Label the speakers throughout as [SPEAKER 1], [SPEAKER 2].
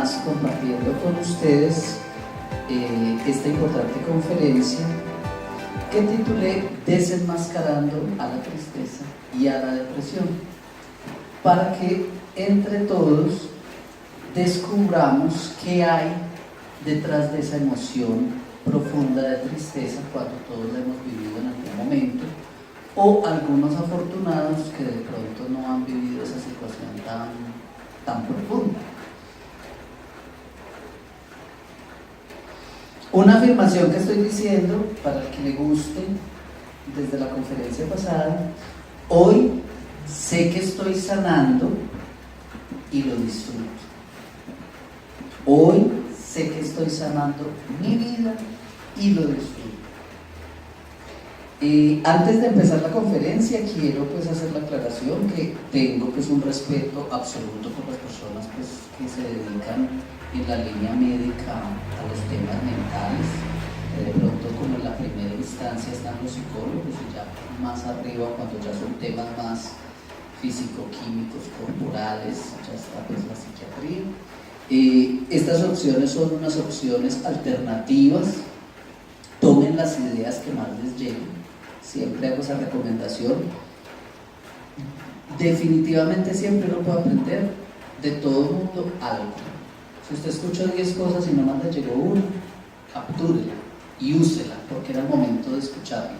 [SPEAKER 1] más compartiendo con ustedes esta importante conferencia que titulé Desenmascarando a la tristeza y a la depresión, para que entre todos descubramos qué hay detrás de esa emoción profunda de tristeza cuando todos la hemos vivido en algún momento, o algunos afortunados que de pronto no han vivido esa situación tan profunda. Una afirmación que estoy diciendo, para el que le guste, desde la conferencia pasada: hoy sé que estoy sanando y lo disfruto. Hoy sé que estoy sanando mi vida y lo disfruto. Antes de empezar la conferencia quiero hacer la aclaración que tengo un respeto absoluto por las personas que se dedican en la línea médica a los temas mentales. De pronto, como en la primera instancia están los psicólogos, y ya más arriba, cuando ya son temas más físico-químicos, corporales, ya está la psiquiatría. Estas opciones son unas opciones alternativas. Tomen las ideas que más les lleguen. Siempre hago esa recomendación. Definitivamente siempre uno puede aprender de todo el mundo algo. Si usted escucha 10 cosas y nomás le llegó una, captúrela y úsela, porque era el momento de escucharla.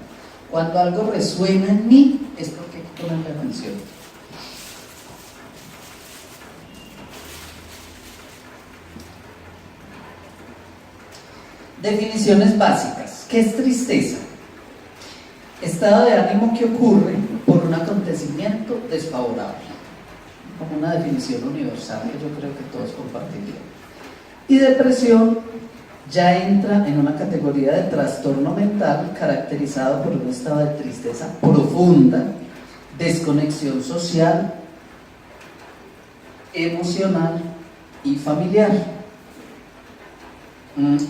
[SPEAKER 1] Cuando algo resuena en mí, es porque hay que ponerle atención. Definiciones básicas. ¿Qué es tristeza? Estado de ánimo que ocurre por un acontecimiento desfavorable, como una definición universal que yo creo que todos compartirían. Y depresión ya entra en una categoría de trastorno mental caracterizado por un estado de tristeza profunda, desconexión social, emocional y familiar.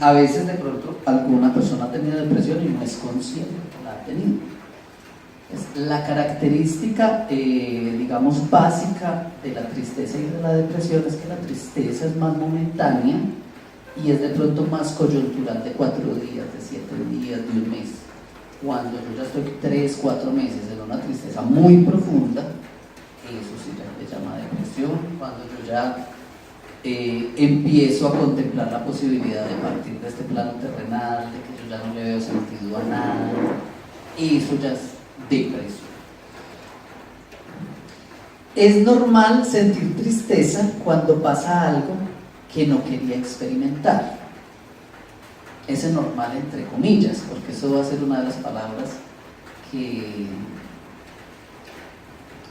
[SPEAKER 1] A veces de pronto alguna persona ha tenido depresión y no es consciente que la ha tenido. La característica, digamos, básica de la tristeza y de la depresión es que la tristeza es más momentánea y es de pronto más coyuntural, de 4 días, de 7 días, de un mes. Cuando yo ya estoy 3, 4 meses en una tristeza muy profunda, eso sí ya se llama depresión. Cuando yo ya empiezo a contemplar la posibilidad de partir de este plano terrenal, de que yo ya no le veo sentido a nada, eso ya es depresión. Es normal sentir tristeza cuando pasa algo que no quería experimentar. Ese normal entre comillas, porque eso va a ser una de las palabras que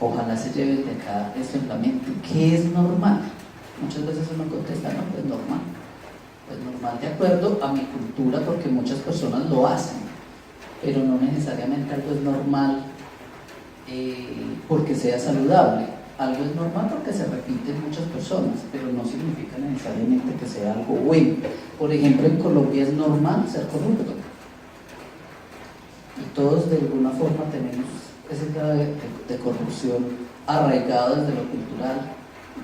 [SPEAKER 1] ojalá se lleven de acá esto en la mente. ¿Qué es normal? Muchas veces uno contesta, no, pues normal. Pues normal de acuerdo a mi cultura, porque muchas personas lo hacen, pero no necesariamente algo es normal porque sea saludable. Algo es normal porque se repite en muchas personas, pero no significa necesariamente que sea algo bueno. Por ejemplo, en Colombia es normal ser corrupto, y todos de alguna forma tenemos ese grado de corrupción arraigado desde lo cultural,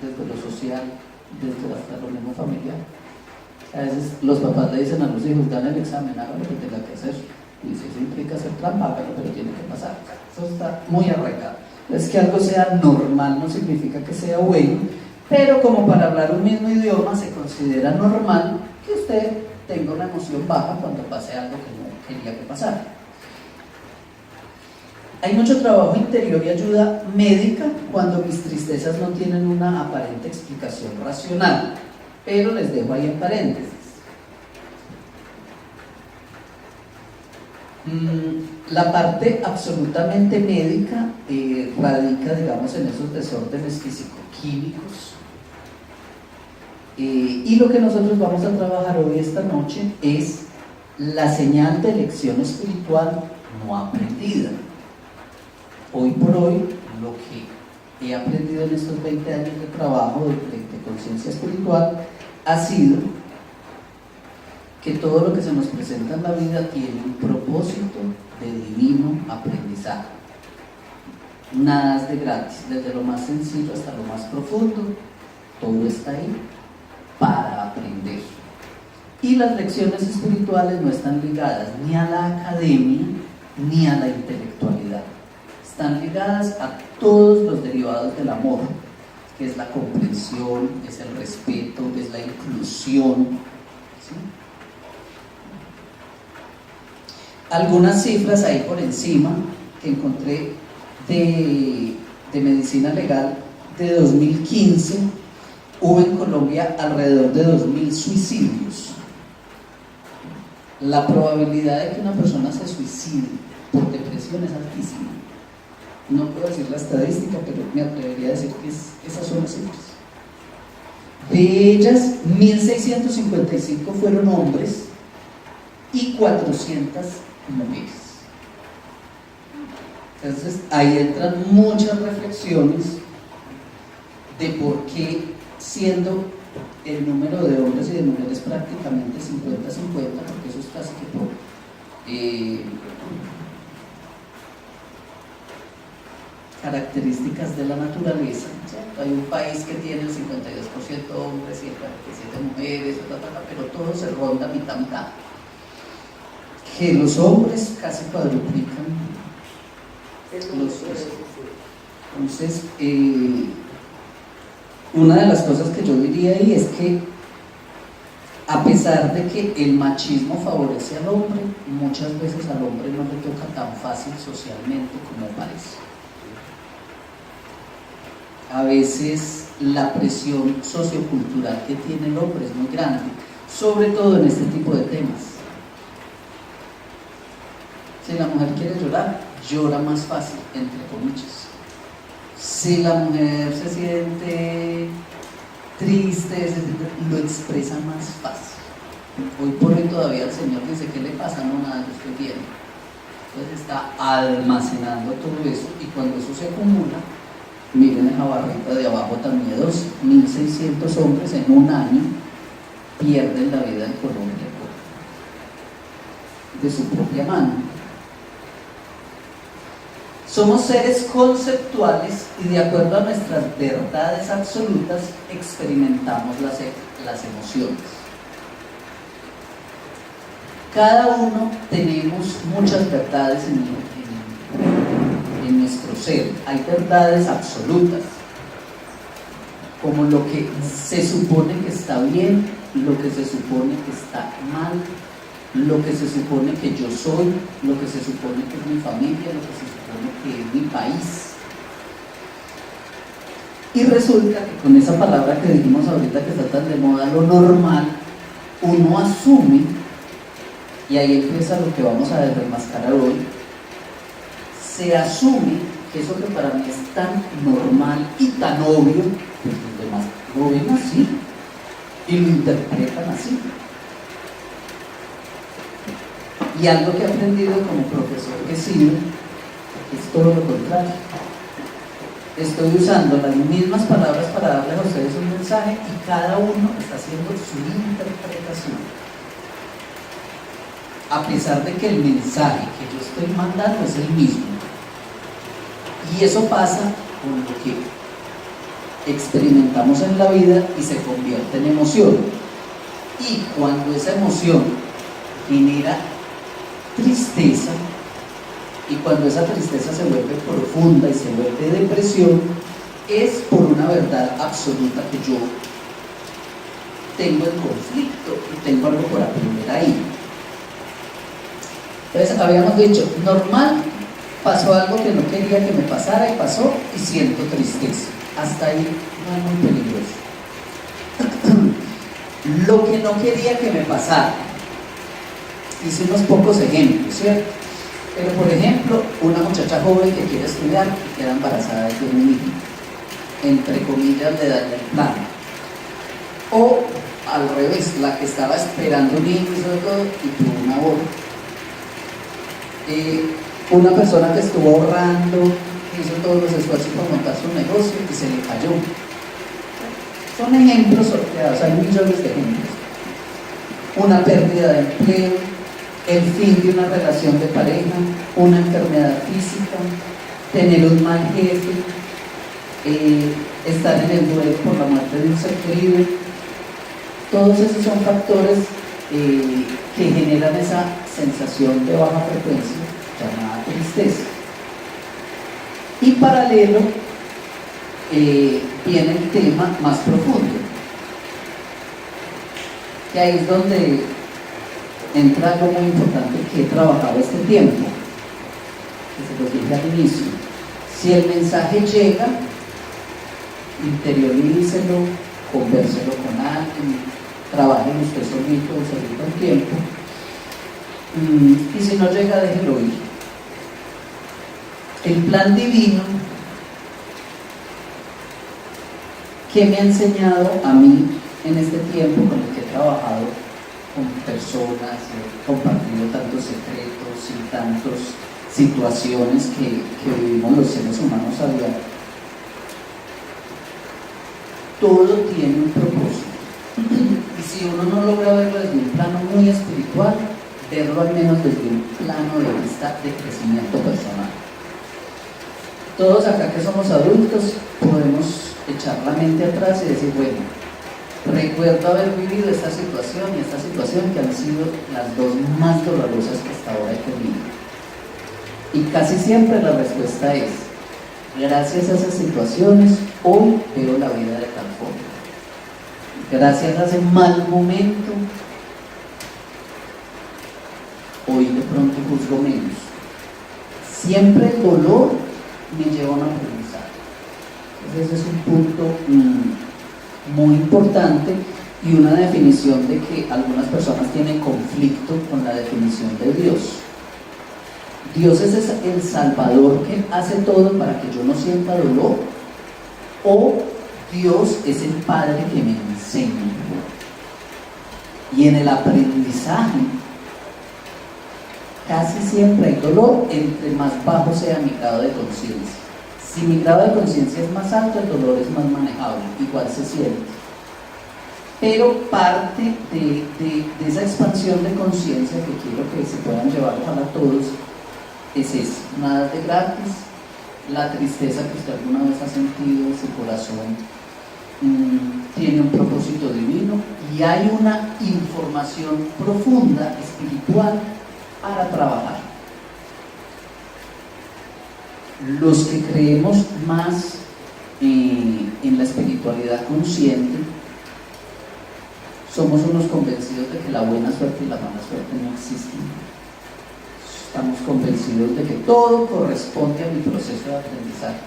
[SPEAKER 1] desde lo social, desde hasta lo mismo familiar. A veces los papás le dicen a los hijos: dan el examen, hagan lo que tenga que hacer, y si eso implica hacer trampa, hágalo, pero tiene que pasar. Eso está muy arraigado. Es que algo sea normal no significa que sea bueno, pero como para hablar un mismo idioma se considera normal que usted tenga una emoción baja cuando pase algo que no quería que pasara. Hay mucho trabajo interior y ayuda médica cuando mis tristezas no tienen una aparente explicación racional, pero les dejo ahí en paréntesis. La parte absolutamente médica radica, digamos, en esos desórdenes físico-químicos, y lo que nosotros vamos a trabajar hoy, esta noche, es la señal de lección espiritual no aprendida. Hoy por hoy, lo que he aprendido en estos 20 años de trabajo de conciencia espiritual ha sido que todo lo que se nos presenta en la vida tiene un propósito de divino aprendizaje. Nada es de gratis, desde lo más sencillo hasta lo más profundo, todo está ahí para Y las lecciones espirituales no están ligadas ni a la academia ni a la intelectualidad. Están ligadas a todos los derivados del amor, que es la comprensión, es el respeto, es la inclusión. ¿Sí? Algunas cifras ahí por encima que encontré de medicina legal de 2015, hubo en Colombia alrededor de 2.000 suicidios. La probabilidad de que una persona se suicide por depresión es altísima. No puedo decir la estadística, pero me atrevería a decir que esas son las cifras. De ellas, 1.655 fueron hombres y 400 mujeres. Entonces, ahí entran muchas reflexiones de por qué, siendo el número de hombres y de mujeres prácticamente 50-50, porque eso es casi que por características de la naturaleza, ¿cierto? Hay un país que tiene el 52% hombres y el 47% mujeres, pero todo se ronda mitad-mitad. Que los hombres casi cuadruplican los suicidios. Entonces, una de las cosas que yo diría ahí es que, a pesar de que el machismo favorece al hombre, muchas veces al hombre no le toca tan fácil socialmente como parece. A veces la presión sociocultural que tiene el hombre es muy grande, sobre todo en este tipo de temas. Si la mujer quiere llorar, llora más fácil, entre comillas. Si la mujer se siente triste, lo expresa más fácil. Hoy por hoy todavía el Señor dice: ¿qué le pasa? No, nada, yo estoy bien. Entonces está almacenando todo eso, y cuando eso se acumula, miren esa barrita de abajo tan miedosa. 1.600 hombres en un año pierden la vida en Colombia de su propia mano. Somos seres conceptuales y de acuerdo a nuestras verdades absolutas experimentamos las emociones. Cada uno tenemos muchas verdades en nuestro ser. Hay verdades absolutas, como lo que se supone que está bien, lo que se supone que está mal, lo que se supone que yo soy, lo que se supone que es mi familia, lo que se supone que es mi país. Y resulta que con esa palabra que dijimos ahorita que está tan de moda, lo normal, uno asume, y ahí empieza lo que vamos a desenmascarar hoy, se asume que eso que para mí es tan normal y tan obvio, pues los demás lo ven así y lo interpretan así. Y algo que he aprendido como profesor que sirve es todo lo contrario. Estoy usando las mismas palabras para darles a ustedes un mensaje y cada uno está haciendo su interpretación. A pesar de que el mensaje que yo estoy mandando es el mismo. Y eso pasa con lo que experimentamos en la vida y se convierte en emoción. Y cuando esa emoción genera tristeza, y cuando esa tristeza se vuelve profunda y se vuelve depresión, es por una verdad absoluta que yo tengo en conflicto y tengo algo por aprender ahí. Entonces habíamos dicho, normal, pasó algo que no quería que me pasara y pasó y siento tristeza. Hasta ahí no es muy peligroso. Lo que no quería que me pasara, hice unos pocos ejemplos, ¿cierto? Pero por ejemplo, una muchacha joven que quiere estudiar y queda embarazada de un niño, entre comillas le dan el plan. O al revés, la que estaba esperando un hijo y todo y tuvo un aborto. Una persona que estuvo ahorrando, hizo todos los esfuerzos para montar su negocio y se le cayó. Son ejemplos sorteados, hay millones de ejemplos. Una pérdida de empleo, el fin de una relación de pareja, una enfermedad física, tener un mal jefe, estar en el duelo por la muerte de un ser querido. Todos esos son factores que generan esa sensación de baja frecuencia llamada tristeza. Y paralelo viene el tema más profundo, que ahí es donde entra algo muy importante que he trabajado este tiempo, que se los dije al inicio. Si el mensaje llega, interiorícelo, convérselo con alguien, trabaje usted solito un tiempo, y si no llega, déjelo ir. El plan divino que me ha enseñado a mí en este tiempo con el que he trabajado con personas, he compartido tantos secretos y tantas situaciones que vivimos los seres humanos a diario. Todo tiene un propósito. Y si uno no logra verlo desde un plano muy espiritual, verlo al menos desde un plano de vista de crecimiento personal. Todos acá que somos adultos podemos echar la mente atrás y decir, bueno, recuerdo haber vivido esta situación y esta situación que han sido las dos más dolorosas que hasta ahora he tenido. Y casi siempre la respuesta es, gracias a esas situaciones, hoy veo la vida de tal forma. Gracias a ese mal momento, hoy de pronto juzgo menos. Siempre el dolor me lleva a un aprendizaje. Entonces ese es un punto muy importante y una definición de que algunas personas tienen conflicto con la definición de Dios. Dios es el Salvador que hace todo para que yo no sienta dolor, o Dios es el Padre que me enseña. Y en el aprendizaje casi siempre hay dolor, entre más bajo sea mi grado de conciencia. Si mi grado de conciencia es más alto, el dolor es más manejable, igual se siente. Pero parte de esa expansión de conciencia que quiero que se puedan llevar para todos es eso, nada de gratis. La tristeza que usted alguna vez ha sentido en su corazón tiene un propósito divino y hay una información profunda, espiritual, para trabajar. Los que creemos más en la espiritualidad consciente somos unos convencidos de que la buena suerte y la mala suerte no existen. Estamos convencidos de que todo corresponde a mi proceso de aprendizaje.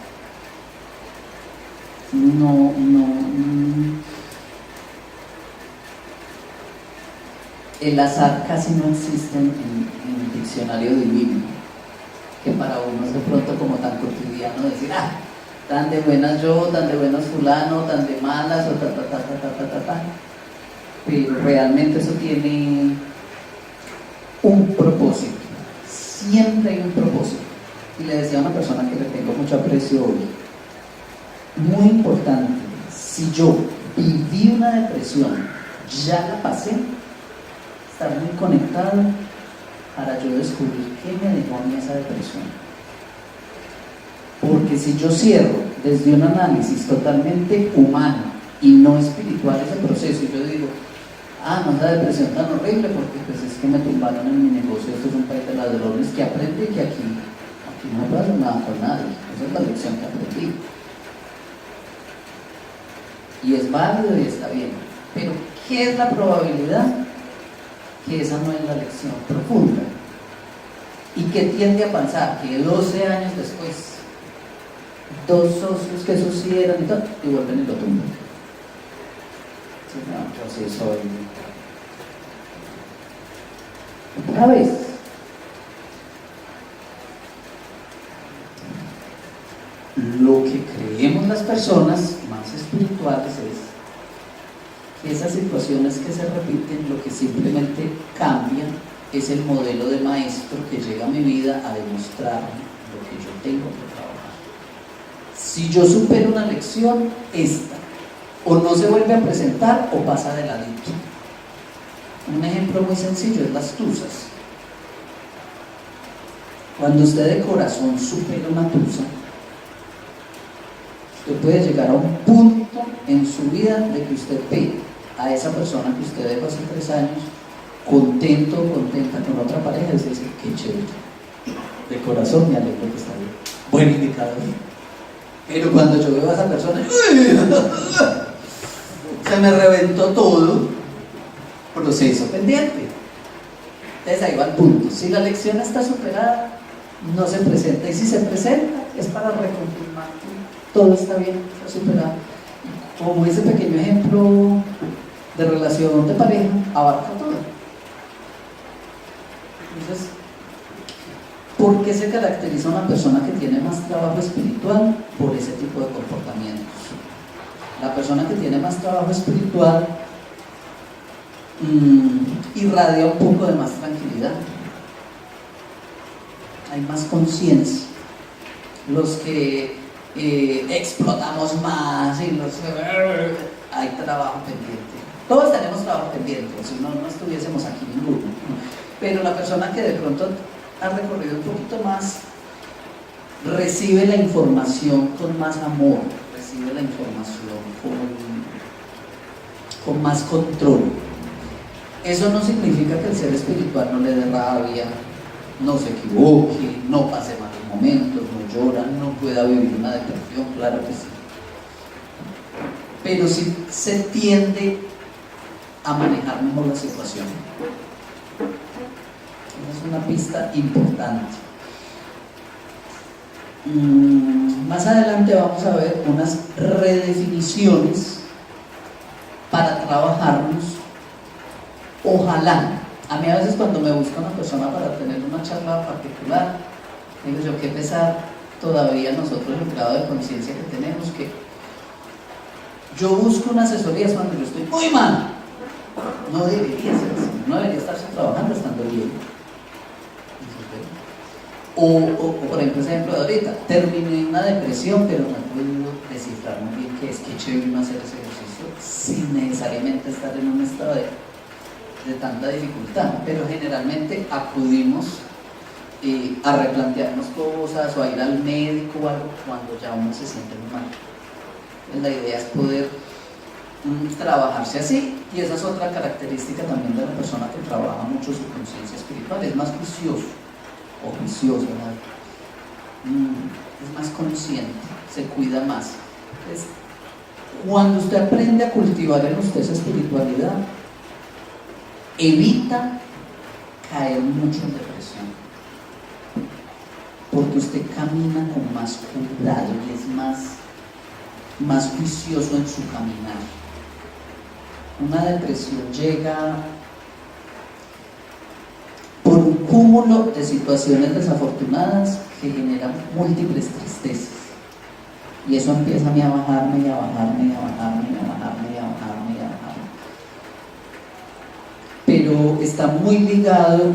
[SPEAKER 1] El azar casi no existe en el diccionario divino, que para uno es de pronto como tan cotidiano decir, tan de buenas yo, tan de buenas fulano, tan de malas, o ta. Pero realmente eso tiene un propósito. Siempre hay un propósito. Y le decía a una persona que le tengo mucho aprecio hoy, muy importante, si yo viví una depresión, ya la pasé, estar muy conectado para yo descubrir qué me dejó a mí esa depresión. Porque si yo cierro desde un análisis totalmente humano y no espiritual ese proceso, y yo digo, no es la depresión tan horrible porque pues es que me tumbaron en mi negocio, esto es un país de ladrones, que aprendí que aquí no puedo hacer nada con nadie. Esa es la lección que aprendí. Y es válido y está bien. Pero, ¿qué es la probabilidad? Que esa no es la lección profunda. Y que tiende a pensar que 12 años después, 2 socios que sucedieron y todo, y vuelven y lo tumban. Sí, no, yo sí soy. Otra vez. Lo que creemos las personas más espirituales es que esas situaciones que se repiten, lo que simplemente cambian es el modelo de maestro que llega a mi vida a demostrarme lo que yo tengo que trabajar. Si yo supero una lección, esta o no se vuelve a presentar o pasa de ladito. Un ejemplo muy sencillo es las tusas. Cuando usted de corazón supera una tusa, usted puede llegar a un punto en su vida de que usted ve a esa persona que usted dejó hace 3 años contento o contenta con otra pareja, es decir, qué chévere, de corazón me alegro que está bien, buen indicador. Pero cuando yo veo a esa persona, se me reventó todo, proceso pendiente. Entonces ahí va el punto. Si la lección está superada, no se presenta, y si se presenta, es para reconfirmar que todo está bien, está superado. Como ese pequeño ejemplo de relación de pareja, abarca todo. Entonces, ¿por qué se caracteriza una persona que tiene más trabajo espiritual? Por ese tipo de comportamientos. La persona que tiene más trabajo espiritual irradia un poco de más tranquilidad. Hay más conciencia. Los que explotamos más y los hay trabajo pendiente. Todos tenemos trabajo pendiente, si no, no estuviésemos aquí ninguno. Pero la persona que de pronto ha recorrido un poquito más, recibe la información con más amor, recibe la información con más control. Eso no significa que el ser espiritual no le dé rabia, no se equivoque, no pase malos momentos, no llora, no pueda vivir una depresión, claro que sí. Pero sí se tiende a manejar mejor la situación. Esa es una pista importante. Más adelante vamos a ver unas redefiniciones para trabajarnos. Ojalá, a mí a veces cuando me busca una persona para tener una charla particular, digo yo, qué pesar todavía nosotros el grado de conciencia que tenemos, que yo busco una asesoría cuando yo estoy muy mal. No debería ser así, no debería estarse trabajando estando bien. O por ejemplo, ese ejemplo de ahorita, terminé una depresión, pero no he podido descifrar muy bien qué es, que chévere uno hacer ese ejercicio sin necesariamente estar en un estado de tanta dificultad, pero generalmente acudimos a replantearnos cosas o a ir al médico o algo cuando ya uno se siente muy mal. La idea es poder trabajarse así, y esa es otra característica también de la persona que trabaja mucho su conciencia espiritual, es más juicioso o juiciosa, es más consciente, se cuida más. Entonces, cuando usted aprende a cultivar en usted esa espiritualidad, evita caer mucho en depresión, porque usted camina con más cuidado y es más juicioso en su caminar. Una depresión llega por un cúmulo de situaciones desafortunadas que generan múltiples tristezas, y eso empieza a bajarme y a bajarme y a bajarme y a bajarme y a bajarme y a bajarme, pero está muy ligado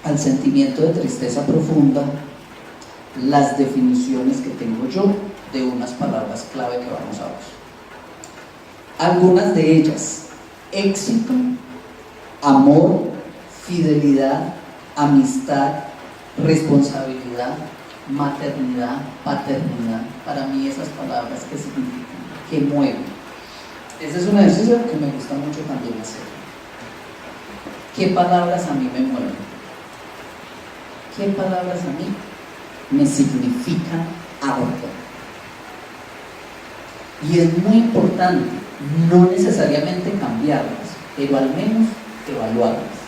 [SPEAKER 1] al sentimiento de tristeza profunda, las definiciones que tengo yo de unas palabras clave que vamos a ver. Algunas de ellas: éxito, amor, fidelidad, amistad, responsabilidad, maternidad, paternidad. Para mí esas palabras, ¿qué significan? Que mueven. Ese es un ejercicio que me gusta mucho también hacer. ¿Qué palabras a mí me mueven? ¿Qué palabras a mí me significan algo? Y es muy importante no necesariamente cambiarlas, pero al menos evaluarlas.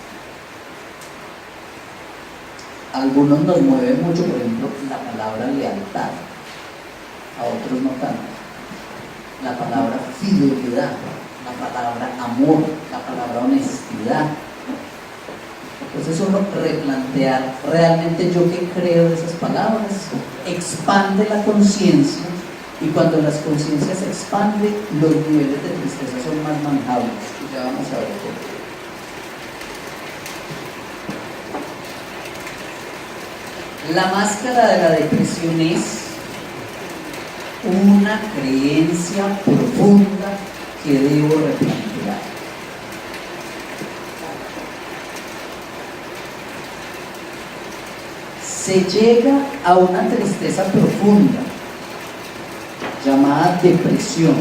[SPEAKER 1] Algunos nos mueve mucho, por ejemplo, la palabra lealtad, a otros no tanto. La palabra fidelidad, la palabra amor, la palabra honestidad. Entonces uno replantear realmente yo qué creo de esas palabras, expande la conciencia, y cuando las conciencias se expanden, los niveles de tristeza son más manejables, y ya vamos a ver por qué. La máscara de la depresión es una creencia profunda que debo replantear. Se llega a una tristeza profunda llamada depresión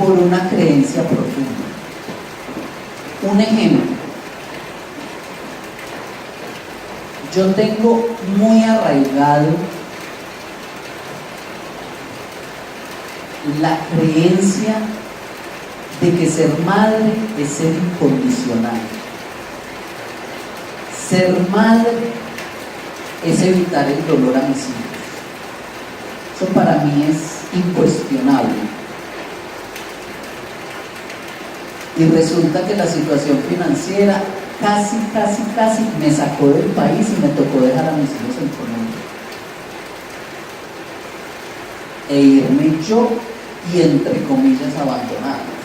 [SPEAKER 1] por una creencia profunda. Un ejemplo. Yo tengo muy arraigado la creencia de que ser madre es ser incondicional. Ser madre es evitar el dolor a mis hijos. Eso para mí es incuestionable. Y resulta que la situación financiera casi me sacó del país y me tocó dejar a mis hijos en Colombia. E irme yo y entre comillas abandonados.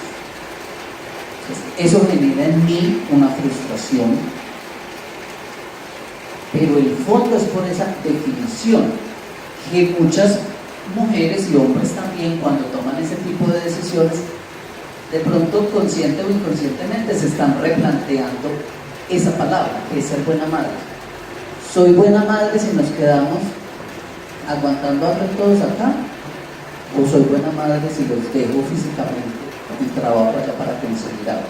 [SPEAKER 1] Eso genera en mí una frustración, pero el fondo es por esa definición que muchas mujeres y hombres también, cuando toman ese tipo de decisiones, de pronto consciente o inconscientemente se están replanteando esa palabra, que es ser buena madre. ¿Soy buena madre si nos quedamos aguantando a todos acá? ¿O soy buena madre si los dejo físicamente y trabajo allá para conseguir algo?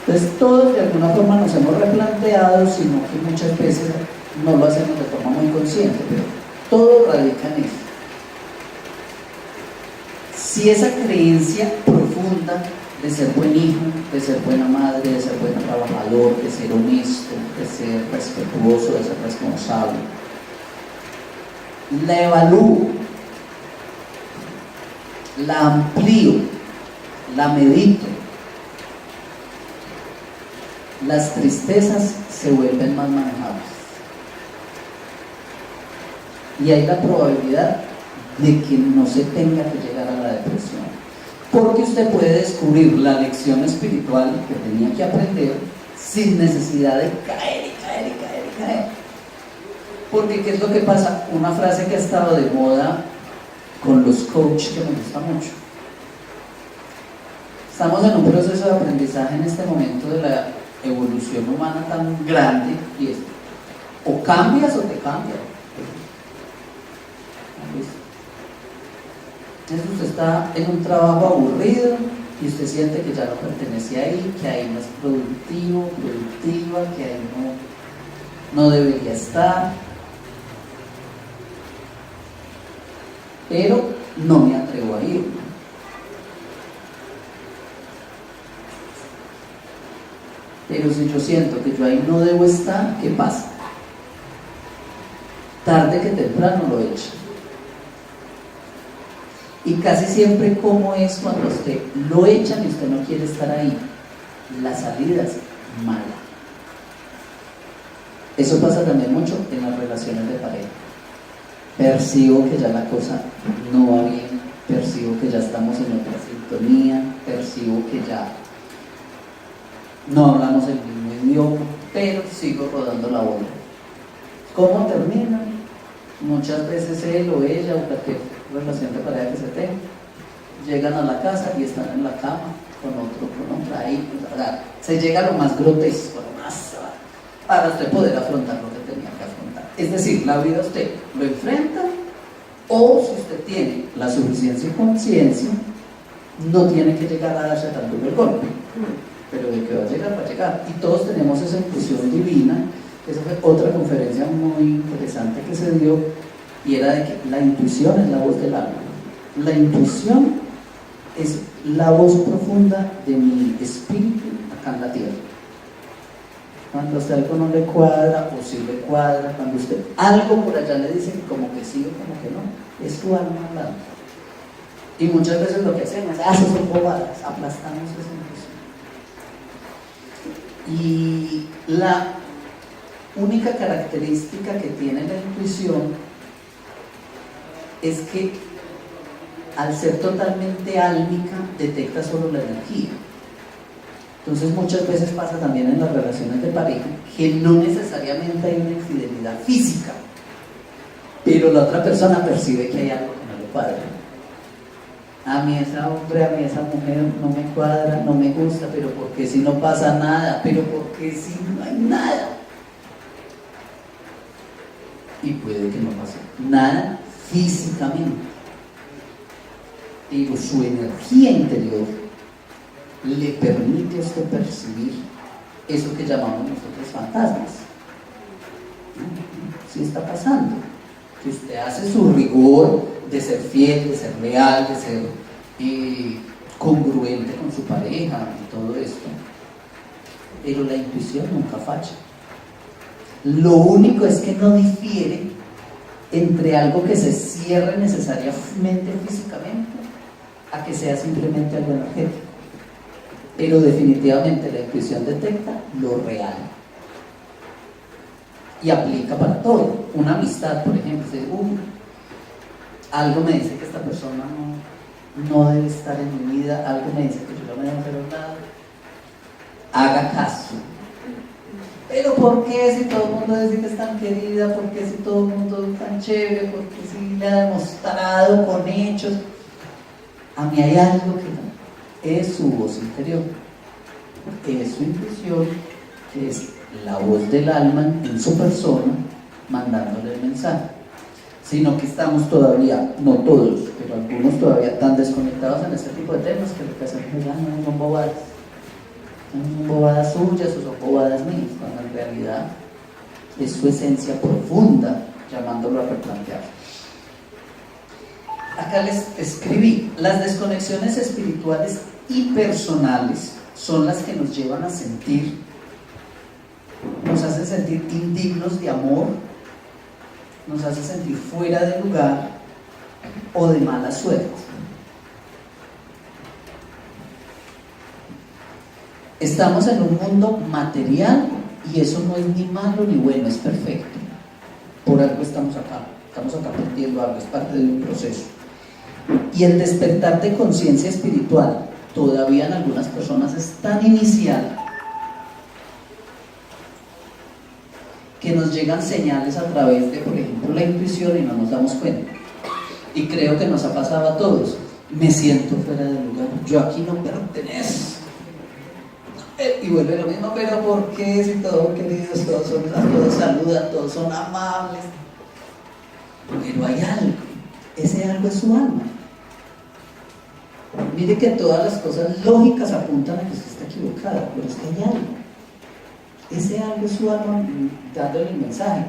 [SPEAKER 1] Entonces todos de alguna forma nos hemos replanteado, sino que muchas veces no lo hacemos de forma muy consciente, pero todo radica en eso. Si esa creencia profunda de ser buen hijo, de ser buena madre, de ser buen trabajador, de ser honesto, de ser respetuoso, de ser responsable, la evalúo, la amplío, la medito, las tristezas se vuelven más manejables. Y hay la probabilidad de que no se tenga que llegar a la depresión. Porque usted puede descubrir la lección espiritual que tenía que aprender sin necesidad de caer y caer y caer y caer. Porque ¿qué es lo que pasa? Una frase que ha estado de moda con los coaches que me gusta mucho. Estamos en un proceso de aprendizaje en este momento de la evolución humana tan grande, y es o cambias o te cambias. Entonces usted está en un trabajo aburrido y usted siente que ya no pertenece ahí, que ahí no es productivo, productiva, que ahí no debería estar. Pero no me atrevo a ir. Pero si yo siento que yo ahí no debo estar, ¿qué pasa? Tarde que temprano lo echo. Y casi siempre, ¿cómo es cuando usted lo echan y usted no quiere estar ahí? La salida es mala. Eso pasa también mucho en las relaciones de pareja. Percibo que ya la cosa no va bien, percibo que ya estamos en otra sintonía, percibo que ya no hablamos el mismo idioma, pero sigo rodando la bola. ¿Cómo termina? Muchas veces él o ella o cualquier relación de pareja que se tenga, llegan a la casa y están en la cama con otra ahí, se llega a lo más grotesco, lo más para usted poder afrontar lo que tenía que afrontar. Es decir, la vida usted lo enfrenta, o si usted tiene la suficiencia y conciencia, no tiene que llegar a darse tanto el golpe, pero de que va a llegar, y todos tenemos esa intuición divina. Esa fue otra conferencia muy interesante que se dio, y era de que la intuición es la voz del alma. La intuición es la voz profunda de mi espíritu acá en la tierra. Cuando a usted algo no le cuadra o sí le cuadra, cuando usted algo por allá le dice que como que sí o como que no, es su alma hablando. Y muchas veces lo que hacemos es, eso son bobadas, aplastamos esa intuición. Y la única característica que tiene la intuición es que al ser totalmente álmica detecta solo la energía. Entonces muchas veces pasa también en las relaciones de pareja que no necesariamente hay una infidelidad física, pero la otra persona percibe que hay algo que no le cuadra. A mí ese hombre, a mí esa mujer no me cuadra, no me gusta, pero ¿por qué si no pasa nada? Pero ¿por qué si no hay nada? Y puede que no pase nada físicamente, pero su energía interior le permite a usted percibir eso que llamamos nosotros fantasmas. Sí está pasando, que usted hace su rigor de ser fiel, de ser leal, de ser congruente con su pareja y todo esto, pero la intuición nunca falla. Lo único es que no difiere entre algo que se cierre necesariamente físicamente a que sea simplemente algo energético, pero definitivamente la intuición detecta lo real y aplica para todo. Una amistad, por ejemplo, algo me dice que esta persona no debe estar en mi vida, algo me dice que yo no me debo hacer un lado, haga caso. Pero ¿por qué si todo el mundo dice que es tan querida? ¿Por qué si todo el mundo es tan chévere? ¿Por qué si le ha demostrado con hechos? A mí hay algo que no. Es su voz interior, es su intuición, que es la voz del alma en su persona, mandándole el mensaje. Sino que estamos todavía, no todos, pero algunos todavía tan desconectados en este tipo de temas que lo que hacen es son bobadas. Son bobadas suyas o son bobadas mías, cuando en realidad es su esencia profunda, llamándolo a replantear. Acá les escribí, las desconexiones espirituales y personales son las que nos llevan a sentir, nos hacen sentir indignos de amor, nos hace sentir fuera de lugar o de mala suerte. Estamos en un mundo material y eso no es ni malo ni bueno, es perfecto. Por algo estamos acá aprendiendo algo, es parte de un proceso. Y el despertar de conciencia espiritual, todavía en algunas personas es tan inicial que nos llegan señales a través de, por ejemplo, la intuición y no nos damos cuenta. Y creo que nos ha pasado a todos. Me siento fuera de lugar, yo aquí no pertenezco. Y vuelve lo mismo, pero ¿por qué si todos queridos, todos saludan, todos son amables? Pero hay algo, ese algo es su alma. Mire que todas las cosas lógicas apuntan a que usted está equivocado, pero es que hay algo. Ese algo es su alma dándole el mensaje.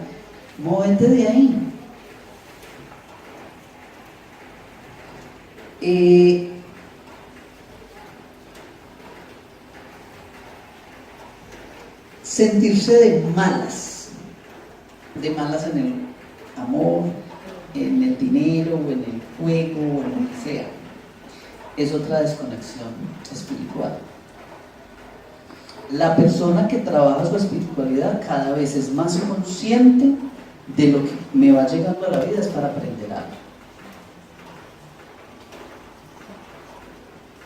[SPEAKER 1] Móvete de ahí. Sentirse de malas en el amor, en el dinero, o en el juego, o en lo que sea, es otra desconexión espiritual. La persona que trabaja su espiritualidad cada vez es más consciente de lo que me va llegando a la vida es para aprender algo.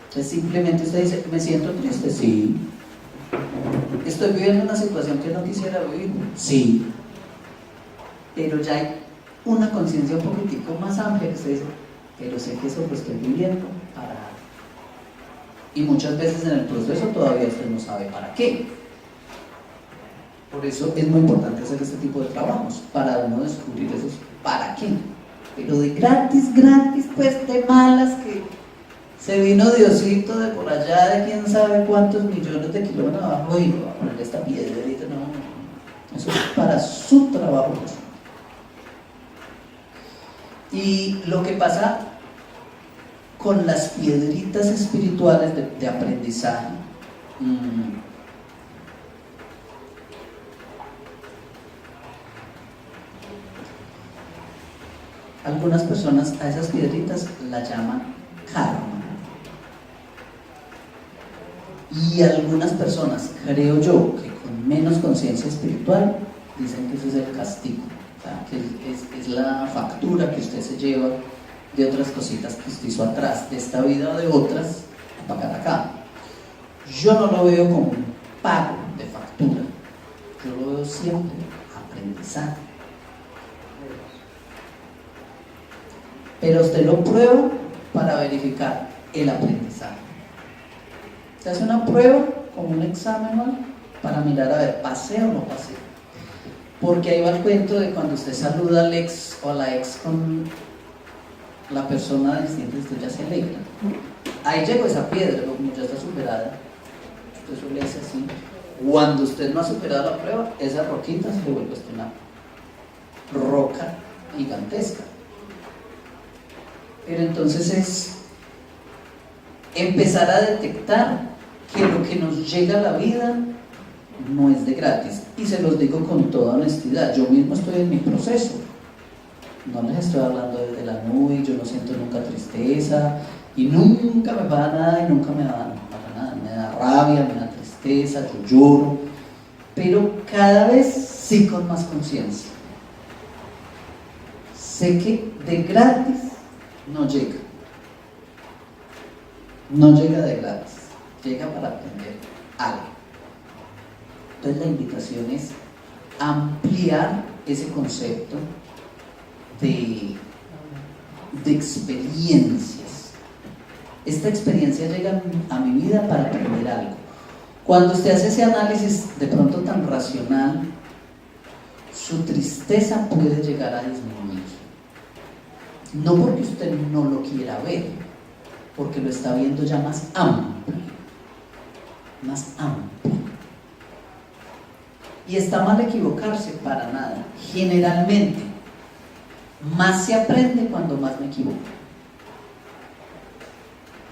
[SPEAKER 1] Entonces simplemente usted dice, me siento triste, sí. Estoy viviendo una situación que no quisiera vivir, sí. Pero ya hay una conciencia un poquitico más amplia que usted dice, pero sé que eso lo estoy viviendo para algo. Y muchas veces en el proceso todavía usted no sabe para qué. Por eso es muy importante hacer este tipo de trabajos, para uno descubrir esos para qué. Pero de gratis, pues de malas, que se vino Diosito de por allá, de quién sabe cuántos millones de kilómetros abajo, y va a poner esta piedrita, no. Eso es para su trabajo. Y lo que pasa con las piedritas espirituales de aprendizaje, algunas personas a esas piedritas la llaman karma, y algunas personas, creo yo, que con menos conciencia espiritual dicen que eso es el castigo, o sea, que es la factura que usted se lleva de otras cositas que usted hizo atrás, de esta vida o de otras, para pagar acá. Yo no lo veo como un pago de factura, yo lo veo siempre aprendizaje. Pero usted lo prueba para verificar el aprendizaje. Se hace una prueba como un examen, ¿no? Para mirar a ver, ¿pasé o no pasé? Porque ahí va el cuento de cuando usted saluda al ex o a la ex con la persona distinta, usted ya se alegra. Ahí llegó esa piedra, como ya está superada, usted suele hacer así. Cuando usted no ha superado la prueba, esa roquita se le vuelve a una roca gigantesca. Pero entonces es empezar a detectar que lo que nos llega a la vida no es de gratis. Y se los digo con toda honestidad, yo mismo estoy en mi proceso. No les estoy hablando desde la nube, yo no siento nunca tristeza, y nunca me va nada, y nunca me da nada, me da rabia, me da tristeza, yo lloro, pero cada vez sí con más conciencia. Sé que de gratis no llega de gratis, llega para aprender algo. Entonces la invitación es ampliar ese concepto de experiencias. Esta experiencia llega a mi vida para aprender algo. Cuando usted hace ese análisis de pronto tan racional, su tristeza puede llegar a disminuir. No porque usted no lo quiera ver, porque lo está viendo ya más amplio. Más amplio. Y está mal equivocarse, para nada. Generalmente, más se aprende cuando más me equivoco.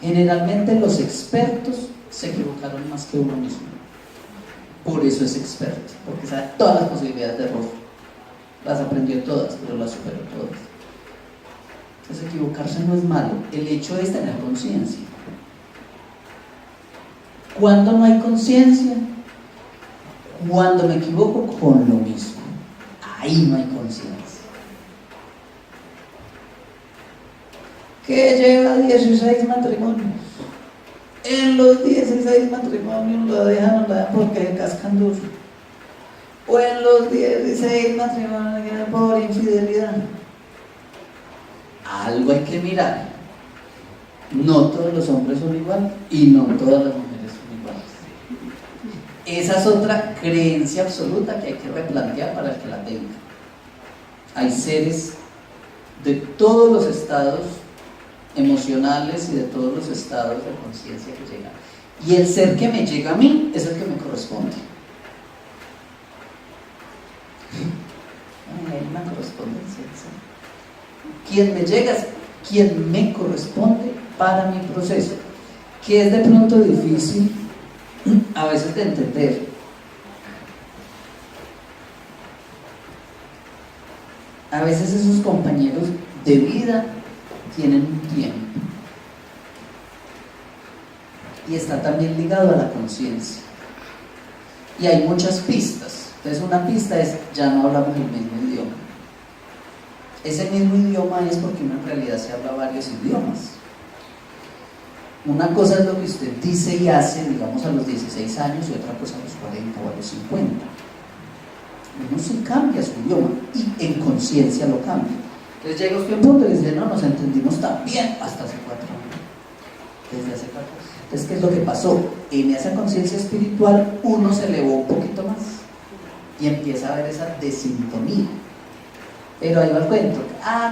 [SPEAKER 1] Generalmente los expertos se equivocaron más que uno mismo. Por eso es experto, porque sabe todas las posibilidades de error. Las aprendió todas, pero las superó todas. Entonces equivocarse no es malo, el hecho es tener conciencia. ¿Cuándo no hay conciencia? Cuando me equivoco con lo mismo. Ahí no hay conciencia. Que lleva 16 matrimonios. En los 16 matrimonios la dejan porque cascan duro. O en los 16 matrimonios por infidelidad. Algo hay que mirar. No todos los hombres son iguales y no todas las mujeres son iguales. Esa es otra creencia absoluta que hay que replantear para el que la tenga. Hay seres de todos los estados emocionales y de todos los estados de conciencia que llegan. Y el ser que me llega a mí es el que me corresponde. Hay una correspondencia. Quien me llega es quien me corresponde para mi proceso, que es de pronto difícil a veces de entender. A veces esos compañeros de vida tienen un tiempo y está también ligado a la conciencia, y hay muchas pistas. Entonces una pista es: ya no hablamos el mismo idioma. Ese mismo idioma es porque uno en realidad se habla varios idiomas. Una cosa es lo que usted dice y hace, digamos, a los 16 años, y otra cosa a los 40 o a los 50. Uno sí cambia su idioma y en conciencia lo cambia. Entonces llega usted a un punto y dice: no, nos entendimos tan bien hasta hace 4 años. Desde hace 4 años. Entonces, ¿qué es lo que pasó? En esa conciencia espiritual uno se elevó un poquito más y empieza a ver esa desintonía. Pero ahí va el cuento: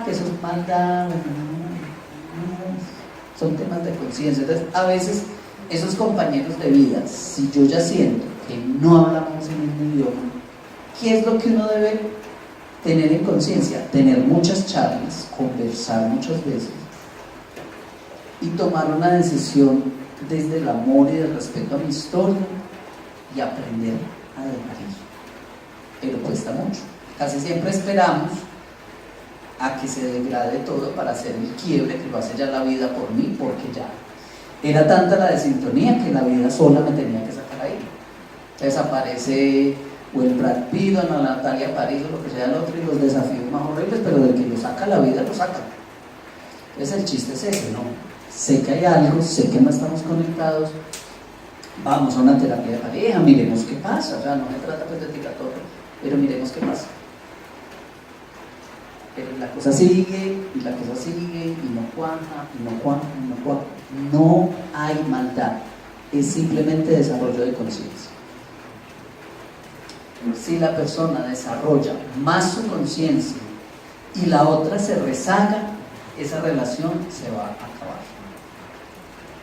[SPEAKER 1] que eso es maldad, son temas de conciencia. Entonces, a veces esos compañeros de vida, si yo ya siento que no hablamos el mismo idioma, ¿qué es lo que uno debe tener en conciencia? Tener muchas charlas, conversar muchas veces y tomar una decisión desde el amor y el respeto a mi historia y aprender a dejar ir. Pero cuesta mucho. Casi siempre esperamos a que se degrade todo para hacer el quiebre que lo hace ya la vida por mí, porque ya era tanta la desintonía que la vida sola me tenía que sacar ahí. Entonces aparece o el Brad Pitt o la Natalia París o lo que sea el otro, y los desafíos más horribles, pero del que lo saca la vida, lo saca. Entonces el chiste es ese, ¿no? Sé que hay algo, sé que no estamos conectados, vamos a una terapia de pareja, miremos qué pasa. O sea, no me trata pues de tirar todo, pero miremos qué pasa. Pero la cosa sigue, y la cosa sigue, y no cuaja, y no cuaja, y no cuaja. No hay maldad, es simplemente desarrollo de conciencia. Si la persona desarrolla más su conciencia y la otra se rezaga, esa relación se va a acabar.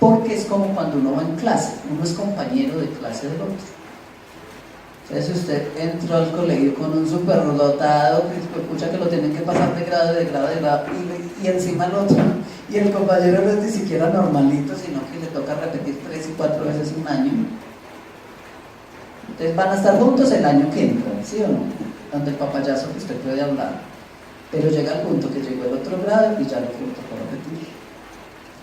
[SPEAKER 1] porque es como cuando uno va en clase, uno es compañero de clase del otro. Entonces, si usted entró al colegio con un superdotado, que escucha que lo tienen que pasar de grado, y encima el otro, y el compañero no es ni siquiera normalito, sino que le toca repetir 3 y 4 veces un año. Entonces van a estar juntos el año que entra, ¿sí o no? Donde el papayazo que usted puede hablar. Pero llega al punto que llegó el otro grado y ya lo que le tocó repetir.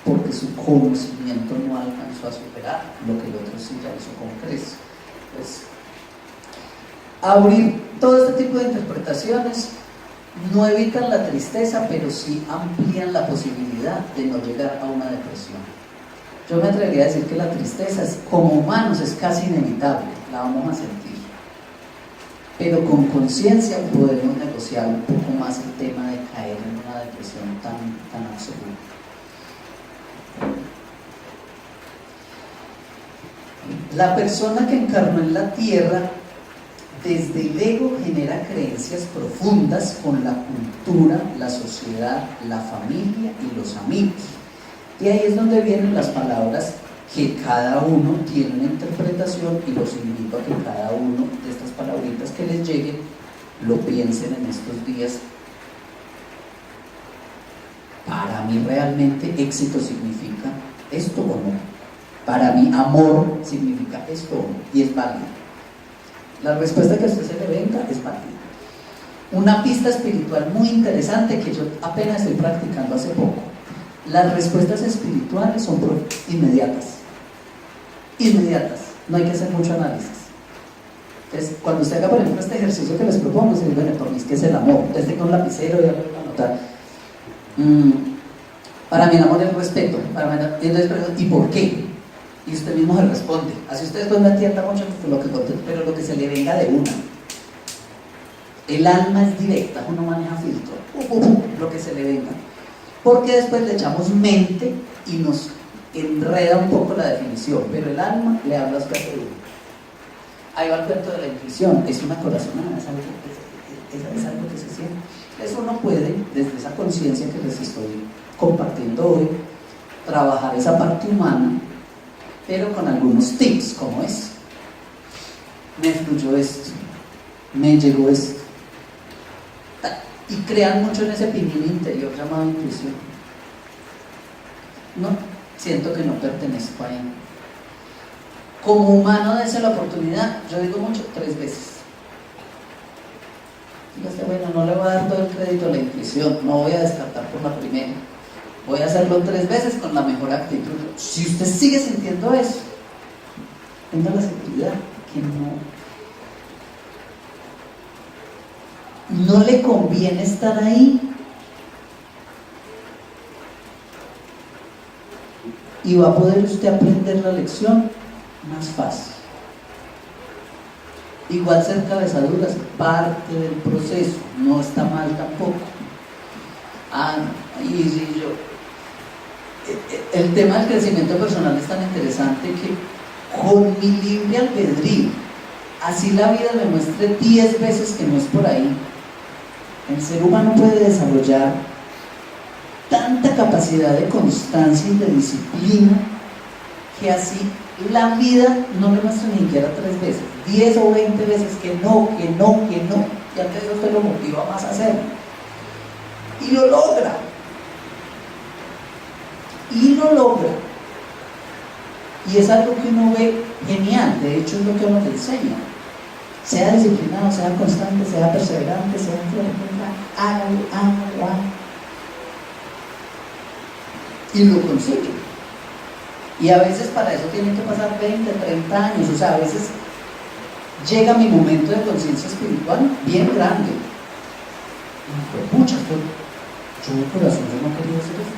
[SPEAKER 1] Porque su conocimiento no alcanzó a superar lo que el otro sí ya hizo con creces. Pues, abrir todo este tipo de interpretaciones no evitan la tristeza, pero sí amplían la posibilidad de no llegar a una depresión. Yo me atrevería a decir que la tristeza, como humanos, es casi inevitable, la vamos a sentir. Pero con conciencia podemos negociar un poco más el tema de caer en una depresión tan absoluta. La persona que encarnó en la tierra desde el ego genera creencias profundas con la cultura, la sociedad, la familia y los amigos. Y ahí es donde vienen las palabras que cada uno tiene una interpretación, y los invito a que cada uno de estas palabritas que les lleguen lo piensen en estos días. Para mí realmente éxito significa esto o no. Para mí amor significa esto o no, y es válido. La respuesta que a usted se le venga es válida. Una pista espiritual muy interesante que yo apenas estoy practicando hace poco. Las respuestas espirituales son inmediatas. Inmediatas. No hay que hacer mucho análisis. Entonces, cuando usted haga, por ejemplo, este ejercicio que les propongo, se dice, bueno, por mí es que es el amor. Entonces, tengo un lapicero y voy a anotar. Para mí el amor es el respeto. Y entonces pregunto, ¿y por qué? Y usted mismo se responde. Así usted después no entienda mucho lo que conteste, pero lo que se le venga de una. El alma es directa, uno maneja filtro. Lo que se le venga. Porque después le echamos mente y nos enreda un poco la definición, pero el alma le habla a usted de uno. Ahí va el cuento de la intuición, es una corazonada, es algo que se siente. Entonces uno puede, desde esa conciencia que les estoy compartiendo hoy, trabajar esa parte humana, pero con algunos tips, como es: me fluyó esto, me llegó esto. Y crean mucho en ese pinino interior llamado intuición. No, siento que no pertenezco ahí. Como humano, dése la oportunidad, yo digo mucho, 3 veces. Dígase, bueno, no le voy a dar todo el crédito a la intuición, no voy a descartar por la primera. Voy a hacerlo 3 veces con la mejor actitud. Si usted sigue sintiendo eso, tenga la seguridad que no le conviene estar ahí, y va a poder usted aprender la lección más fácil. Igual ser cabezadura es parte del proceso, no está mal tampoco. El tema del crecimiento personal es tan interesante que con mi libre albedrío, así la vida me muestre 10 veces que no es por ahí, el ser humano puede desarrollar tanta capacidad de constancia y de disciplina que así la vida no le muestra ni siquiera 3 veces, 10 o 20 veces que no, y antes eso usted lo motiva más a hacerlo. Y lo logra. Y es algo que uno ve genial, de hecho es lo que uno le enseña. Sea disciplinado, sea constante, sea perseverante, sea hágalo. Y lo consigue. Y a veces para eso tienen que pasar 20, 30 años. O sea, a veces llega mi momento de conciencia espiritual bien grande. Y muchas cosas. Yo de corazón yo no quería hacer eso.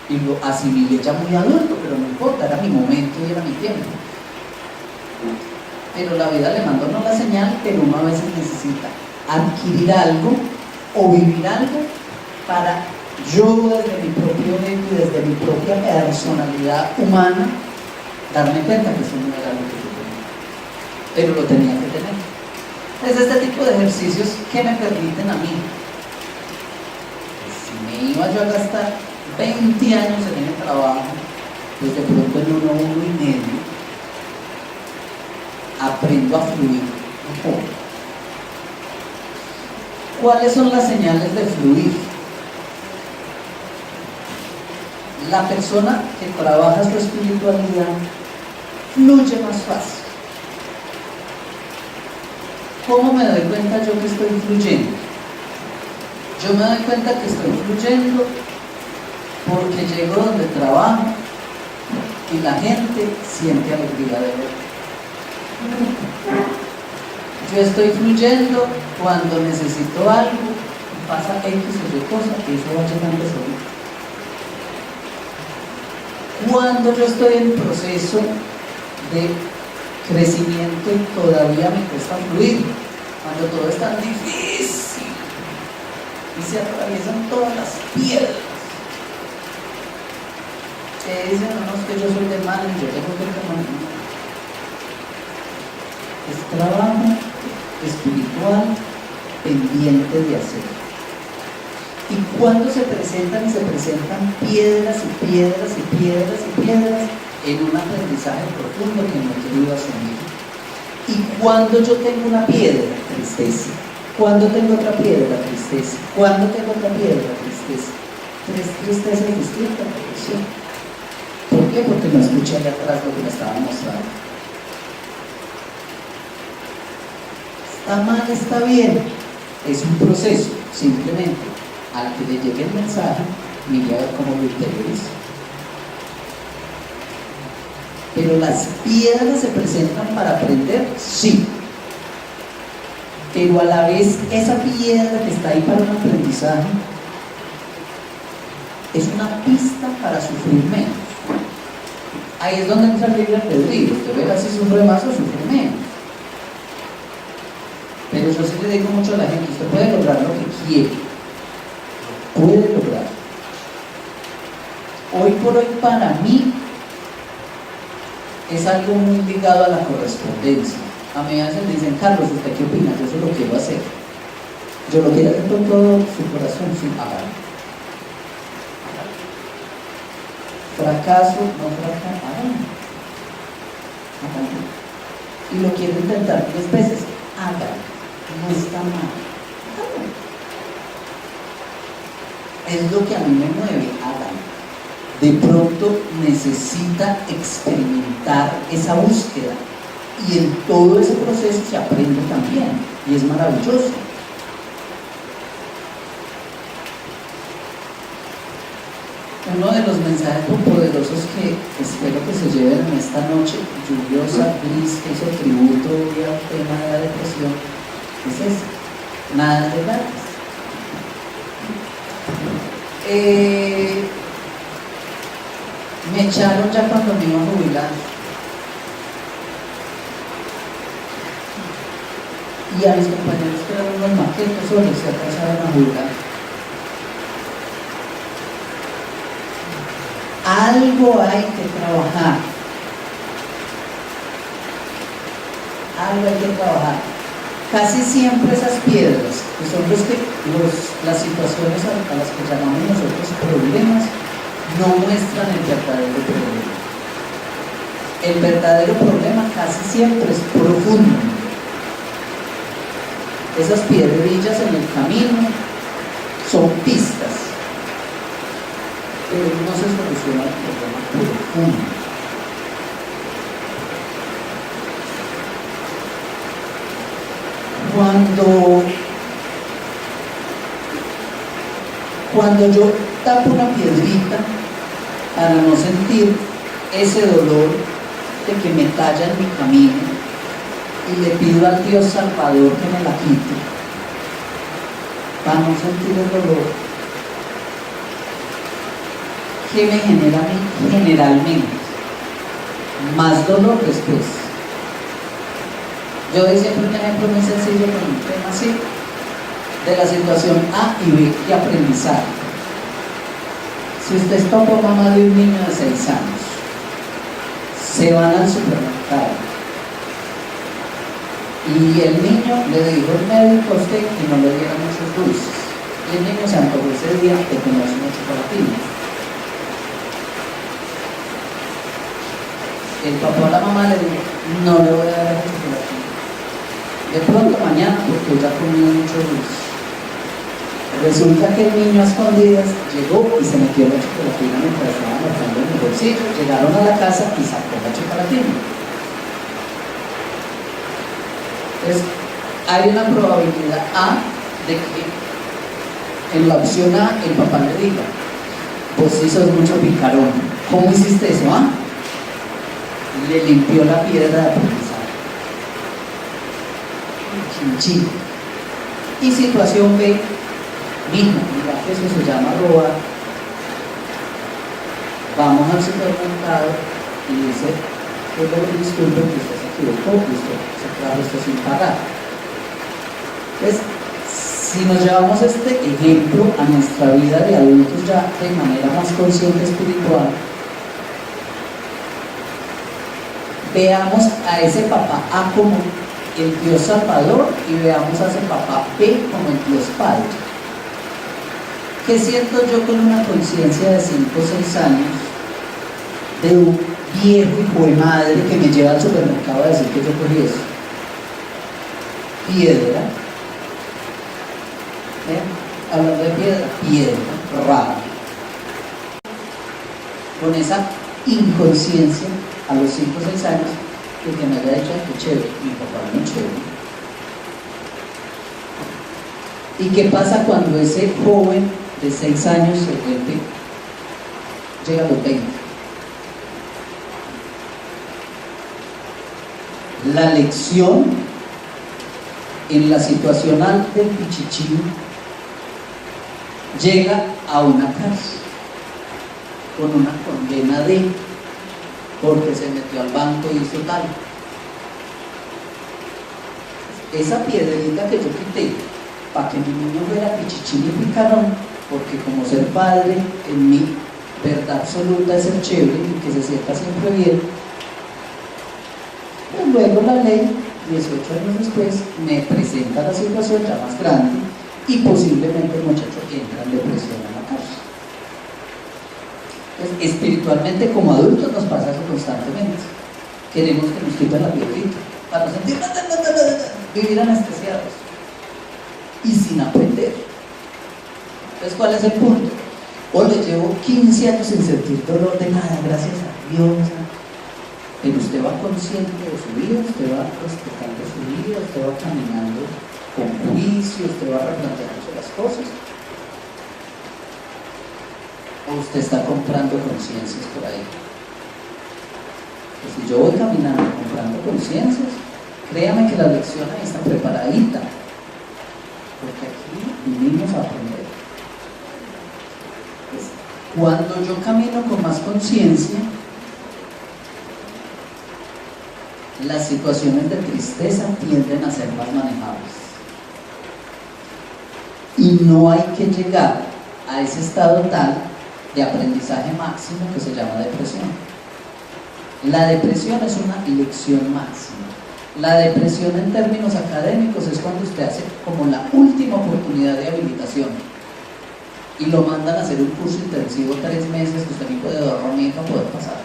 [SPEAKER 1] Y lo asimilé ya muy adulto, pero no importa, era mi momento y era mi tiempo. Pero la vida le mandó no la señal, pero uno a veces necesita adquirir algo o vivir algo para yo, desde mi propio ego y desde mi propia personalidad humana, darme cuenta que eso no era lo que yo tenía, pero lo tenía que tener. Es este tipo de ejercicios que me permiten a mí, si me iba yo a gastar 20 años en el trabajo, pues de pronto en uno y medio, aprendo a fluir un poco. ¿Cuáles son las señales de fluir? La persona que trabaja su espiritualidad fluye más fácil. ¿Cómo me doy cuenta yo que estoy fluyendo? Yo me doy cuenta que estoy fluyendo porque llego donde trabajo y la gente siente alegría de ver. Yo estoy fluyendo cuando necesito algo, pasa X o Y cosa, que eso va llegando solito. Cuando yo estoy en proceso de crecimiento y todavía me cuesta fluir, cuando todo es tan difícil y se atraviesan todas las piedras, que dicen, no, es que yo soy de mal y yo tengo que caminar. Es trabajo espiritual pendiente de hacer. Y cuando se presentan piedras y piedras y piedras y piedras en un aprendizaje profundo que no he querido asumir. Y cuando yo tengo una piedra, tristeza. Cuando tengo otra piedra, tristeza. Cuando tengo otra piedra, tristeza. Tres tristezas distintas, depresión. ¿Por qué? Porque no escuché allá atrás lo que me estaba mostrando. Está mal, está bien. Es un proceso, simplemente. Al que le llegue el mensaje, mire a ver cómo lo interioriza. Pero las piedras se presentan para aprender, sí. Pero a la vez, esa piedra que está ahí para un aprendizaje es una pista para sufrir menos. Ahí es donde entra el libre albedrío. Usted verá si sufre más o sufre menos. Pero yo sí le digo mucho a la gente, usted puede lograr lo que quiere. Puede lograr. Hoy por hoy para mí es algo muy ligado a la correspondencia. A mí a veces me dicen, Carlos, ¿usted qué opina? Yo eso lo quiero hacer. Yo lo quiero hacer con todo su corazón, sin pagar. Fracaso, no fracaso, hágalo. Y lo quiero intentar 10 veces, hágalo. No está mal. Hágalo. Es lo que a mí me mueve, hágalo. De pronto necesita experimentar esa búsqueda y en todo ese proceso se aprende también y es maravilloso. Uno de los mensajes muy poderosos que espero que se lleven en esta noche lluviosa, gris, que hizo tributo al tema de la depresión, es ese: nada de gratis. Me echaron ya cuando me iba a jubilar. Y a mis compañeros que eran unos maquetos solos se alcanzaron a jubilar. Algo hay que trabajar. Algo hay que trabajar. Casi siempre esas piedras, que son las situaciones a las que llamamos nosotros problemas, no muestran el verdadero problema. El verdadero problema casi siempre es profundo. Esas piedrillas en el camino son pistas, pero no se soluciona el problema profundo. Cuando yo tapo una piedrita para no sentir ese dolor de que me talla en mi camino y le pido al Dios Salvador que me la quite, para no sentir el dolor, ¿qué me genera a mí generalmente? Más dolor después. Yo doy siempre un ejemplo muy sencillo con un tema así, de la situación A y B y aprendizaje. Si usted es papá o mamá de un niño de 6 años, se van al supermercado y el niño le dijo al médico a usted que no le diera muchos dulces, y el niño se antojó ese día de comerse unos chocolatinos. el papá o la mamá le dijo, no le voy a dar el chocolate. De pronto mañana, porque ya comió mucho dulce. Resulta que el niño a escondidas llegó y se metió la chocolatina mientras estaba marcando en el bolsillo. Llegaron a la casa y sacó la chocolatina. Entonces, hay una probabilidad A de que en la opción A el papá le diga, vos sí sos mucho picarón, ¿cómo hiciste eso? Le limpió la piedra de aprendizaje. Chin. Y situación B, mira que eso se llama robar. Vamos al supermercado y dice, que le disculpe que usted se equivocó, que usted se trajo esto sin pagar. Entonces, si nos llevamos este ejemplo a nuestra vida de adultos ya de manera más consciente espiritual, veamos a ese papá A como el Dios Salvador y veamos a ese papá B como el Dios Padre. ¿Qué siento yo con una conciencia de 5 o 6 años de un viejo hijo de madre que me lleva al supermercado a decir que yo cogí eso? Piedra. Hablando de piedra, rabia. Con esa inconsciencia a los 5 o 6 años, que me haya dicho que chévere, mi papá es muy chévere. ¿Y qué pasa cuando ese joven de 6 años se vuelve, llega a los 20? La lección en la situacional del pichichín llega a una cárcel con una condena de porque se metió al banco y hizo tal. Esa piedrita que yo quité para que mi niño fuera pichichín y picarón, porque como ser padre en mi verdad absoluta es ser chévere y que se sienta siempre bien, pues luego la ley 18 años después me presenta la situación ya más grande y posiblemente el muchacho entra en depresión en la cárcel. Entonces, espiritualmente como adultos nos pasa eso constantemente. Queremos que nos quiten la piedrita para no sentir vivir anestesiados y sin aprender. Entonces, ¿cuál es el punto? O le llevo 15 años sin sentir dolor de nada, gracias a Dios. Pero usted va consciente de su vida, usted va respetando su vida, usted va caminando con juicio, usted va replanteándose las cosas. O usted está comprando conciencias por ahí. Pues si yo voy caminando comprando conciencias, créame que la lección ahí está preparadita. Porque aquí vinimos a aprender. Pues, cuando yo camino con más conciencia, las situaciones de tristeza tienden a ser más manejables. Y no hay que llegar a ese estado tal de aprendizaje máximo que se llama depresión. La depresión es una lección máxima. La depresión en términos académicos es cuando usted hace como la última oportunidad de habilitación y lo mandan a hacer un curso intensivo 3 meses que usted ni puede dormir para poder pasar.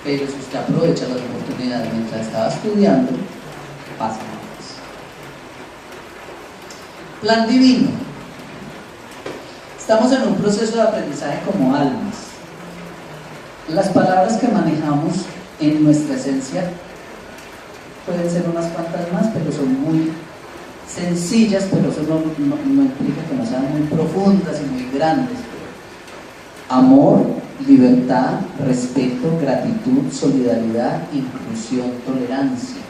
[SPEAKER 1] Pero si usted aprovecha las oportunidades mientras estaba estudiando, pasa más. Plan divino. Estamos en un proceso de aprendizaje como almas. Las palabras que manejamos en nuestra esencia pueden ser unas cuantas más, pero son muy sencillas, pero eso no implica que no sean muy profundas y muy grandes. Amor, libertad, respeto, gratitud, solidaridad, inclusión, tolerancia.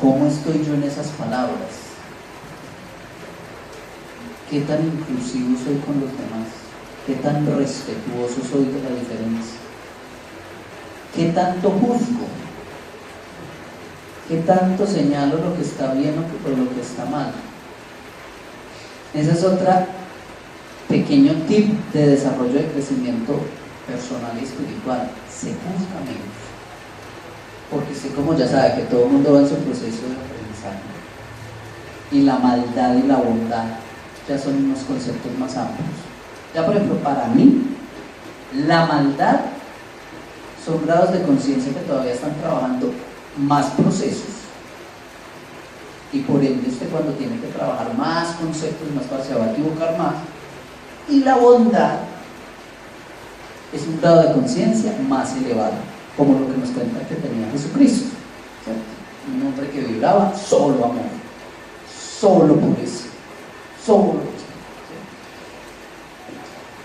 [SPEAKER 1] ¿Cómo estoy yo en esas palabras? ¿Qué tan inclusivo soy con los demás? ¿Qué tan respetuoso soy de la diferencia? ¿Qué tanto juzgo? ¿Qué tanto señalo lo que está bien o lo que está mal? Esa es otra pequeño tip de desarrollo de crecimiento personal y espiritual. Se juzga menos, porque usted, como ya sabe, que todo el mundo va en su proceso de aprendizaje, y la maldad y la bondad ya son unos conceptos más amplios. Ya, por ejemplo, para mí la maldad son grados de conciencia que todavía están trabajando más procesos, y por ende usted cuando tiene que trabajar más conceptos, más cosas, se va a equivocar más. Y la bondad es un grado de conciencia más elevado, como lo que nos cuenta que tenía Jesucristo, ¿cierto? Un hombre que vibraba solo amor, solo pureza, solo pureza.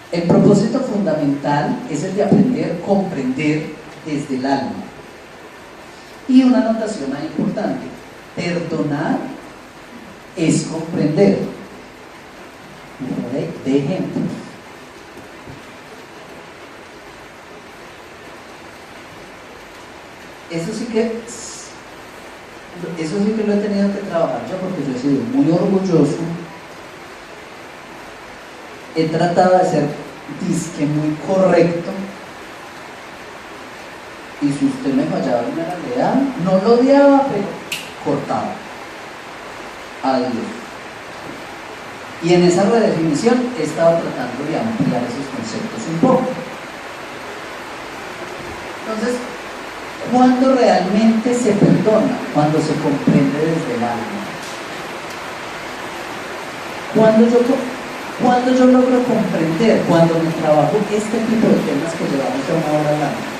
[SPEAKER 1] El propósito fundamental es el de aprender a comprender desde el alma. Y una anotación ahí importante: perdonar es comprender. De ejemplo, eso sí que lo he tenido que trabajar yo, porque yo he sido muy orgulloso. He tratado de ser disque muy correcto, y si usted me fallaba en la realidad, no lo odiaba, pero cortaba. Adiós. Y en esa redefinición he estado tratando de ampliar esos conceptos un poco. Entonces, ¿cuándo realmente se perdona? Cuando se comprende desde el alma. Cuando yo logro comprender, cuando me trabajo este tipo de temas que llevamos ya una hora hablando.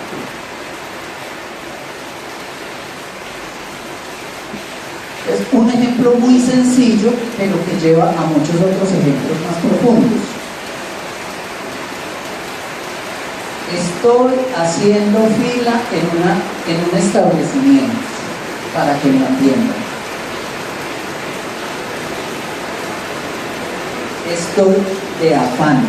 [SPEAKER 1] Es un ejemplo muy sencillo, pero que lleva a muchos otros ejemplos más profundos. Estoy haciendo fila en un establecimiento, para que me entiendan. Estoy de afán.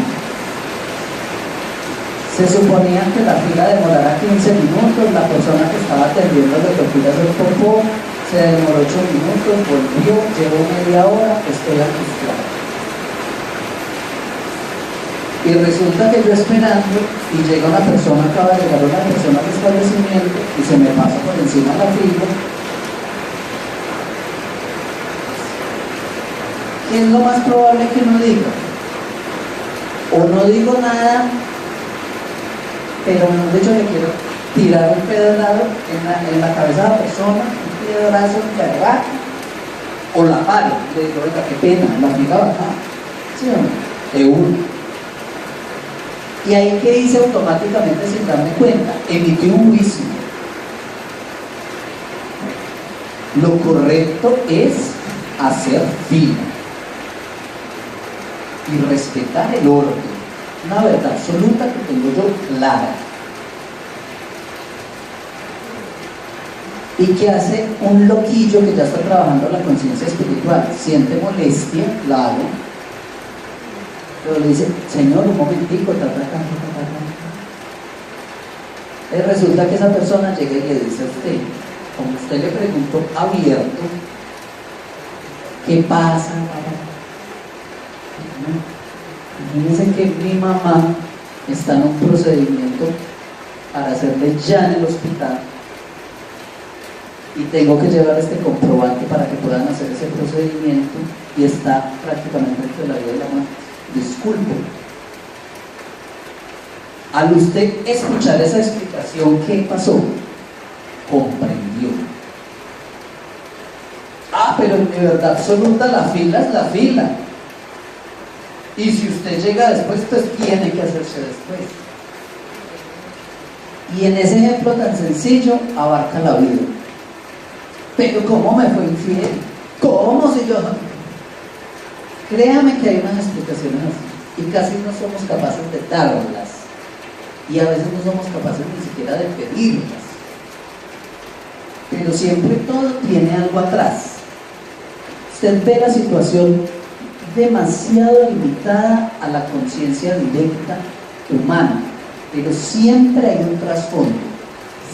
[SPEAKER 1] Se suponía que la fila demorara 15 minutos, la persona que estaba atendiendo le tocó ir a hacer popó, se demoró 8 minutos, volvió, llevó media hora, estoy angustiado. Y resulta que yo esperando, y llega una persona, acaba de llegar una persona al establecimiento, y se me pasa por encima la fila. ¿Qué es lo más probable que no diga? O no digo nada, pero mejor dicho, le quiero tirar un pedazo en la cabeza de la persona, un piedrazo que arrebato, o la paro, le digo, oiga, qué pena, la fila baja, ¿sí o no? De uno. Y ahí, ¿qué hice automáticamente sin darme cuenta? Emití un juicio. Lo correcto es hacer fila y respetar el orden, una verdad absoluta que tengo yo clara. ¿Y qué hace un loquillo que ya está trabajando la conciencia espiritual? Siente molestia, la hago, pero le dice, Señor, un momentico, Y resulta que esa persona llega y le dice a usted, como usted le preguntó abierto, ¿qué pasa? Imagínense que mi mamá está en un procedimiento para hacerle ya en el hospital, y tengo que llevar este comprobante para que puedan hacer ese procedimiento, y está prácticamente entre la vida y la muerte. Disculpe. Al usted escuchar esa explicación, ¿qué pasó? Comprendió. Pero en verdad absoluta la fila es la fila. Y si usted llega después, pues tiene que hacerse después. Y en ese ejemplo tan sencillo abarca la vida. Pero ¿cómo me fue infiel? ¿Cómo si yo? Créame que hay unas explicaciones así, y casi no somos capaces de darlas, y a veces no somos capaces ni siquiera de pedirlas. Pero siempre todo tiene algo atrás. Usted ve la situación demasiado limitada a la conciencia directa humana, pero siempre hay un trasfondo.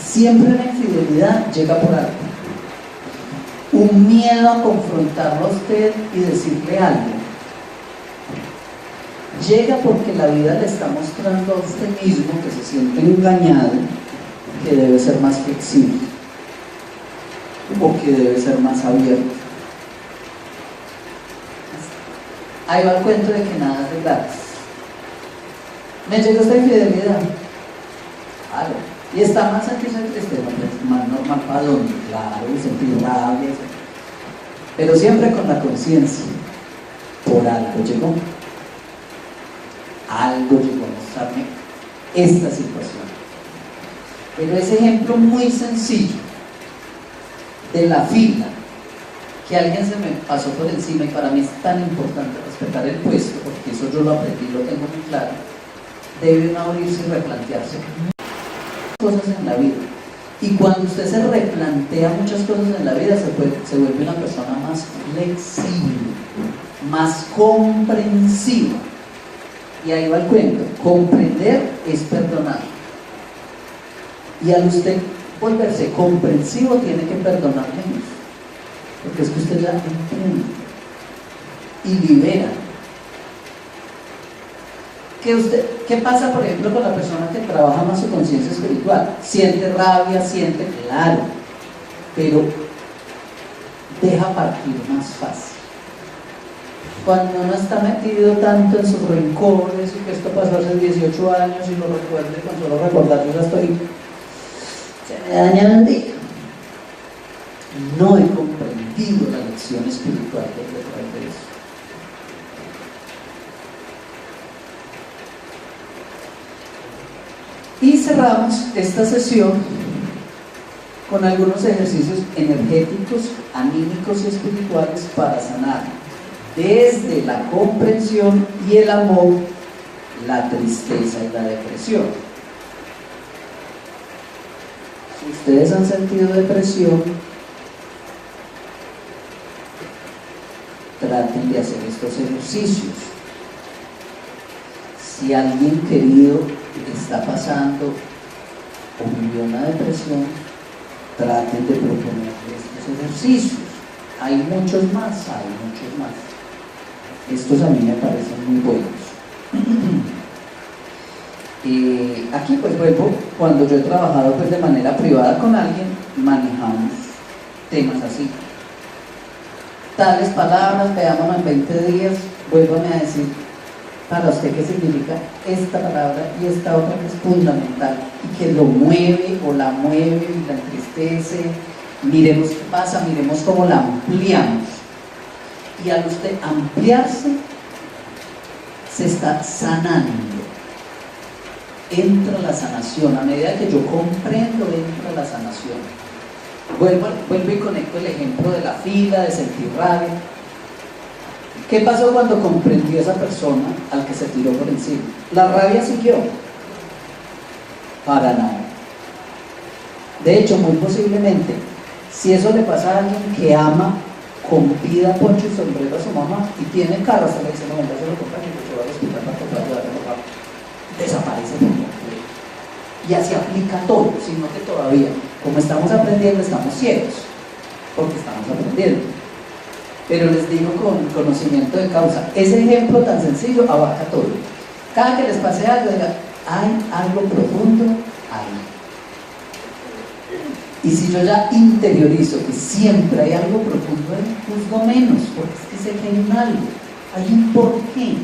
[SPEAKER 1] Siempre la infidelidad llega por algo. Un miedo a confrontarlo a usted y decirle algo. Llega porque la vida le está mostrando a usted mismo que se siente engañado, que debe ser más flexible, o que debe ser más abierto. Ahí va el cuento de que nada es de gratis. Me llega esta infidelidad. Claro, Y está mal sentirse triste, no, más normal para dónde, claro, y sentir rabia, pero siempre con la conciencia, por algo llegó a mostrarme esta situación. Pero ese ejemplo muy sencillo de la fila, que alguien se me pasó por encima, y para mí es tan importante respetar el puesto, porque eso yo lo aprendí, lo tengo muy claro, debe uno abrirse y replantearse muchas cosas en la vida. Y cuando usted se replantea muchas cosas en la vida, se vuelve una persona más flexible, más comprensiva. Y ahí va el cuento: comprender es perdonar. Y al usted volverse comprensivo, tiene que perdonar menos, porque es que usted ya entiende y libera. ¿Qué pasa, por ejemplo, con la persona que trabaja más su conciencia espiritual? Siente rabia, siente, claro, pero deja partir más fácil. Cuando uno está metido tanto en sus rencores y que esto pasó hace 18 años y lo recuerde, con solo recordar yo ya estoy, se me daña el día. No he comprendido la lección espiritual que detrás de eso. Y cerramos esta sesión con algunos ejercicios energéticos, anímicos y espirituales para sanar desde la comprensión y el amor la tristeza y la depresión. Si ustedes han sentido depresión, traten de hacer estos ejercicios. Si alguien querido está pasando o vivió una depresión, traten de proponerle estos ejercicios. Hay muchos más. Estos a mí me parecen muy buenos. Aquí pues vuelvo, cuando yo he trabajado pues de manera privada con alguien, manejamos temas así. Tales palabras, veámonos en 20 días, vuélvame a decir para usted qué significa esta palabra y esta otra que es fundamental y que lo mueve o la mueve y la entristece. Miremos qué pasa, miremos cómo la ampliamos. Y al usted ampliarse, se está sanando. Entra la sanación. A medida que yo comprendo, entra la sanación. Vuelvo y conecto el ejemplo de la fila, de sentir rabia. ¿Qué pasó cuando comprendió esa persona al que se tiró por encima? La rabia siguió. Para nada. De hecho, muy posiblemente, si eso le pasa a alguien que ama, convida poncho y sombrero a su mamá y tiene carro, hasta le dice: no, venga, se lo compra y yo voy al hospital para comprar ayudarme a desaparece por completo. Y así aplica todo, sino que todavía, como estamos aprendiendo, estamos ciegos, porque estamos aprendiendo. Pero les digo con conocimiento de causa, ese ejemplo tan sencillo abarca todo. Cada que les pase algo, digan: hay algo profundo ahí. Y si yo ya interiorizo que siempre hay algo profundo ahí, juzgo menos, porque es que sé que hay un algo, hay un porqué.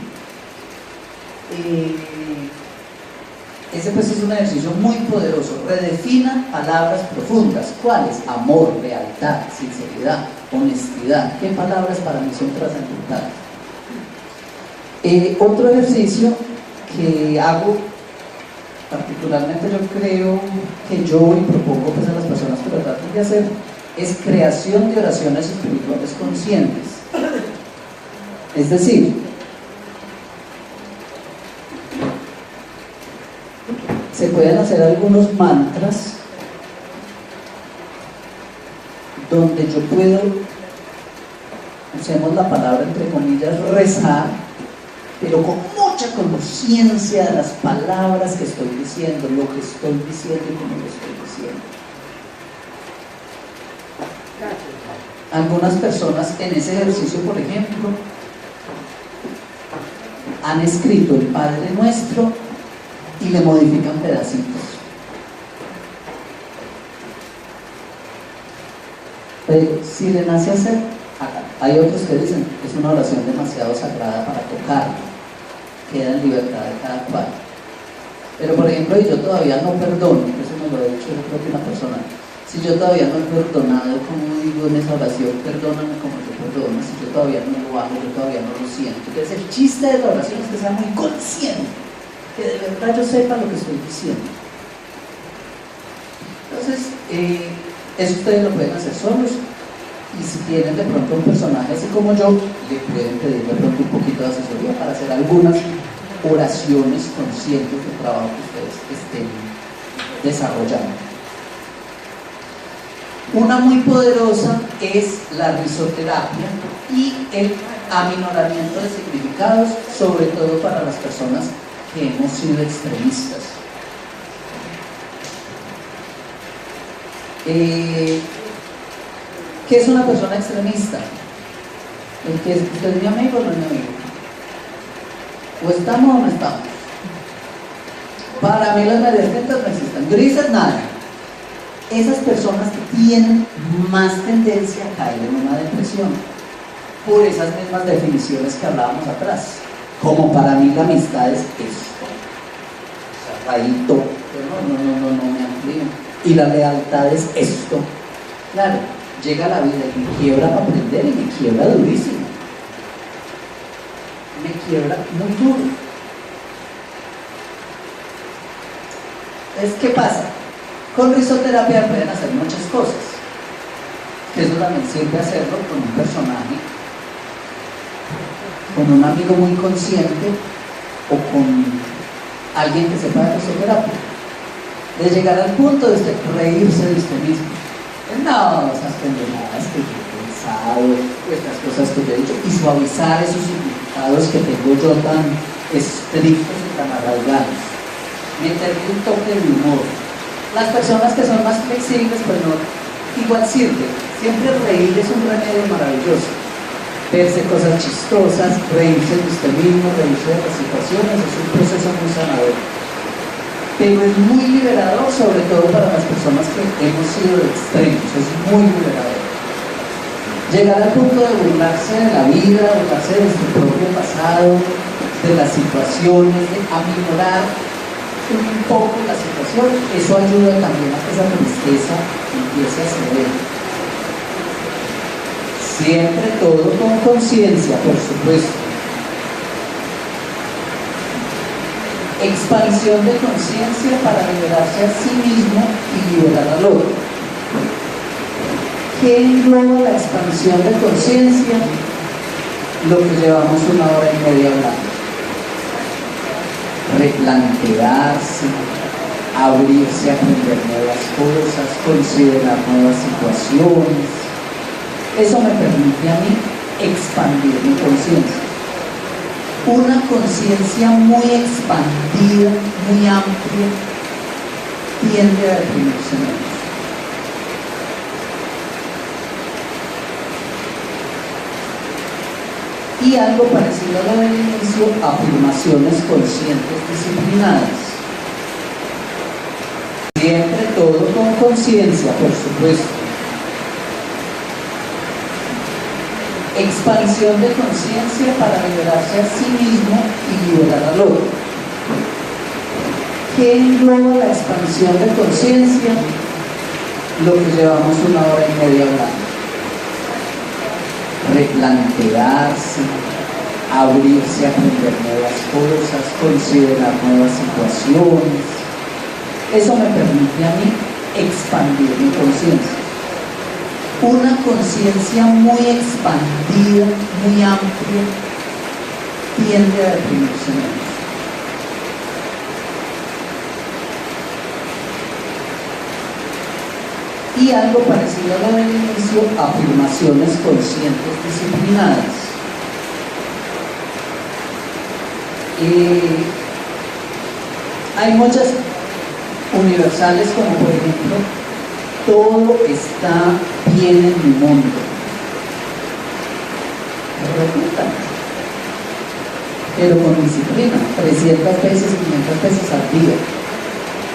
[SPEAKER 1] Ese pues es un ejercicio muy poderoso. Redefina palabras profundas. ¿Cuáles? Amor, lealtad, sinceridad, honestidad. ¿Qué palabras para mí son trascendentales? Otro ejercicio que hago, particularmente yo creo que yo y propongo pues a las personas que lo traten de hacer, es creación de oraciones espirituales conscientes. Es decir, se pueden hacer algunos mantras donde yo puedo, usemos la palabra entre comillas, rezar, pero con mucha conciencia de las palabras que estoy diciendo, lo que estoy diciendo y cómo lo estoy diciendo. Algunas personas en ese ejercicio, por ejemplo, han escrito el Padre Nuestro y le modifican pedacitos. Pero si le nace hacer, hay otros que dicen: es una oración demasiado sagrada para tocarla, queda en libertad de cada cual. Pero por ejemplo, yo todavía no perdono, eso no me lo ha dicho, yo creo que una persona, si yo todavía no he perdonado, como digo en esa oración, perdóname como yo perdono, si yo todavía no lo hago, yo todavía no lo siento. Entonces el chiste de la oración es que sea muy consciente, que de verdad yo sepa lo que estoy diciendo. Entonces, eso ustedes lo pueden hacer solos, y si tienen de pronto un personaje así como yo, le pueden pedir de pronto un poquito de asesoría para hacer algunas oraciones conscientes del trabajo que ustedes estén desarrollando. Una muy poderosa es la risoterapia y el aminoramiento de significados, sobre todo para las personas que hemos sido extremistas. ¿Qué es una persona extremista? El que usted es mi amigo o no es mi amigo. O estamos o no estamos. Para mí las medias tintas no existen. Grises, nada. Esas personas que tienen más tendencia a caer en una depresión por esas mismas definiciones que hablábamos atrás. Como para mí la amistad es esto. Cerradito. No me amplío. Y la lealtad es esto. Claro, llega la vida y me quiebra para aprender y me quiebra durísimo. Me quiebra muy duro. Entonces, ¿qué pasa? Con risoterapia pueden hacer muchas cosas. Eso también sirve hacerlo con un personaje, con un amigo muy consciente o con alguien que sepa de risoterapia. De llegar al punto de reírse de usted mismo. No, esas pendejadas que yo he pensado, estas cosas que yo he dicho, y suavizar esos significados que tengo yo tan estrictos y tan arraigados. Meterle un toque de humor. Las personas que son más flexibles, pues no, igual sirve. Siempre reír es un remedio maravilloso. Verse cosas chistosas, reírse de usted mismo, reírse de las situaciones, es un proceso muy sanador. Pero es muy liberador, sobre todo para las personas que hemos sido extremos, es muy liberador. Llegar al punto de burlarse de la vida, burlarse de su propio pasado, de las situaciones, de aminorar un poco la situación, eso ayuda también a que esa tristeza empiece a ceder. Siempre todo con conciencia, por supuesto. Expansión de conciencia para liberarse a sí mismo y liberar al otro. ¿Qué engloba la expansión de conciencia? Lo que llevamos 1 hora y media hablando. Replantearse, abrirse a aprender nuevas cosas, considerar nuevas situaciones. Eso me permite a mí expandir mi conciencia. Una conciencia muy expandida, muy amplia, tiende a deprimirse menos. Y algo parecido a lo del inicio, afirmaciones conscientes disciplinadas. Siempre todo con conciencia, por supuesto. Expansión de conciencia para liberarse a sí mismo y liberar al otro. ¿Qué engloba la expansión de conciencia? Lo que llevamos 1 hora y media hablando. Replantearse, abrirse a aprender nuevas cosas, considerar nuevas situaciones. Eso me permite a mí expandir mi conciencia. Una conciencia muy expandida, muy amplia, tiende a deprimirse menos. Y algo parecido a lo del inicio, afirmaciones conscientes disciplinadas. Hay muchas universales, como por ejemplo, todo está bien en mi mundo. Repita, pero con disciplina, 300 veces, 500 veces al día.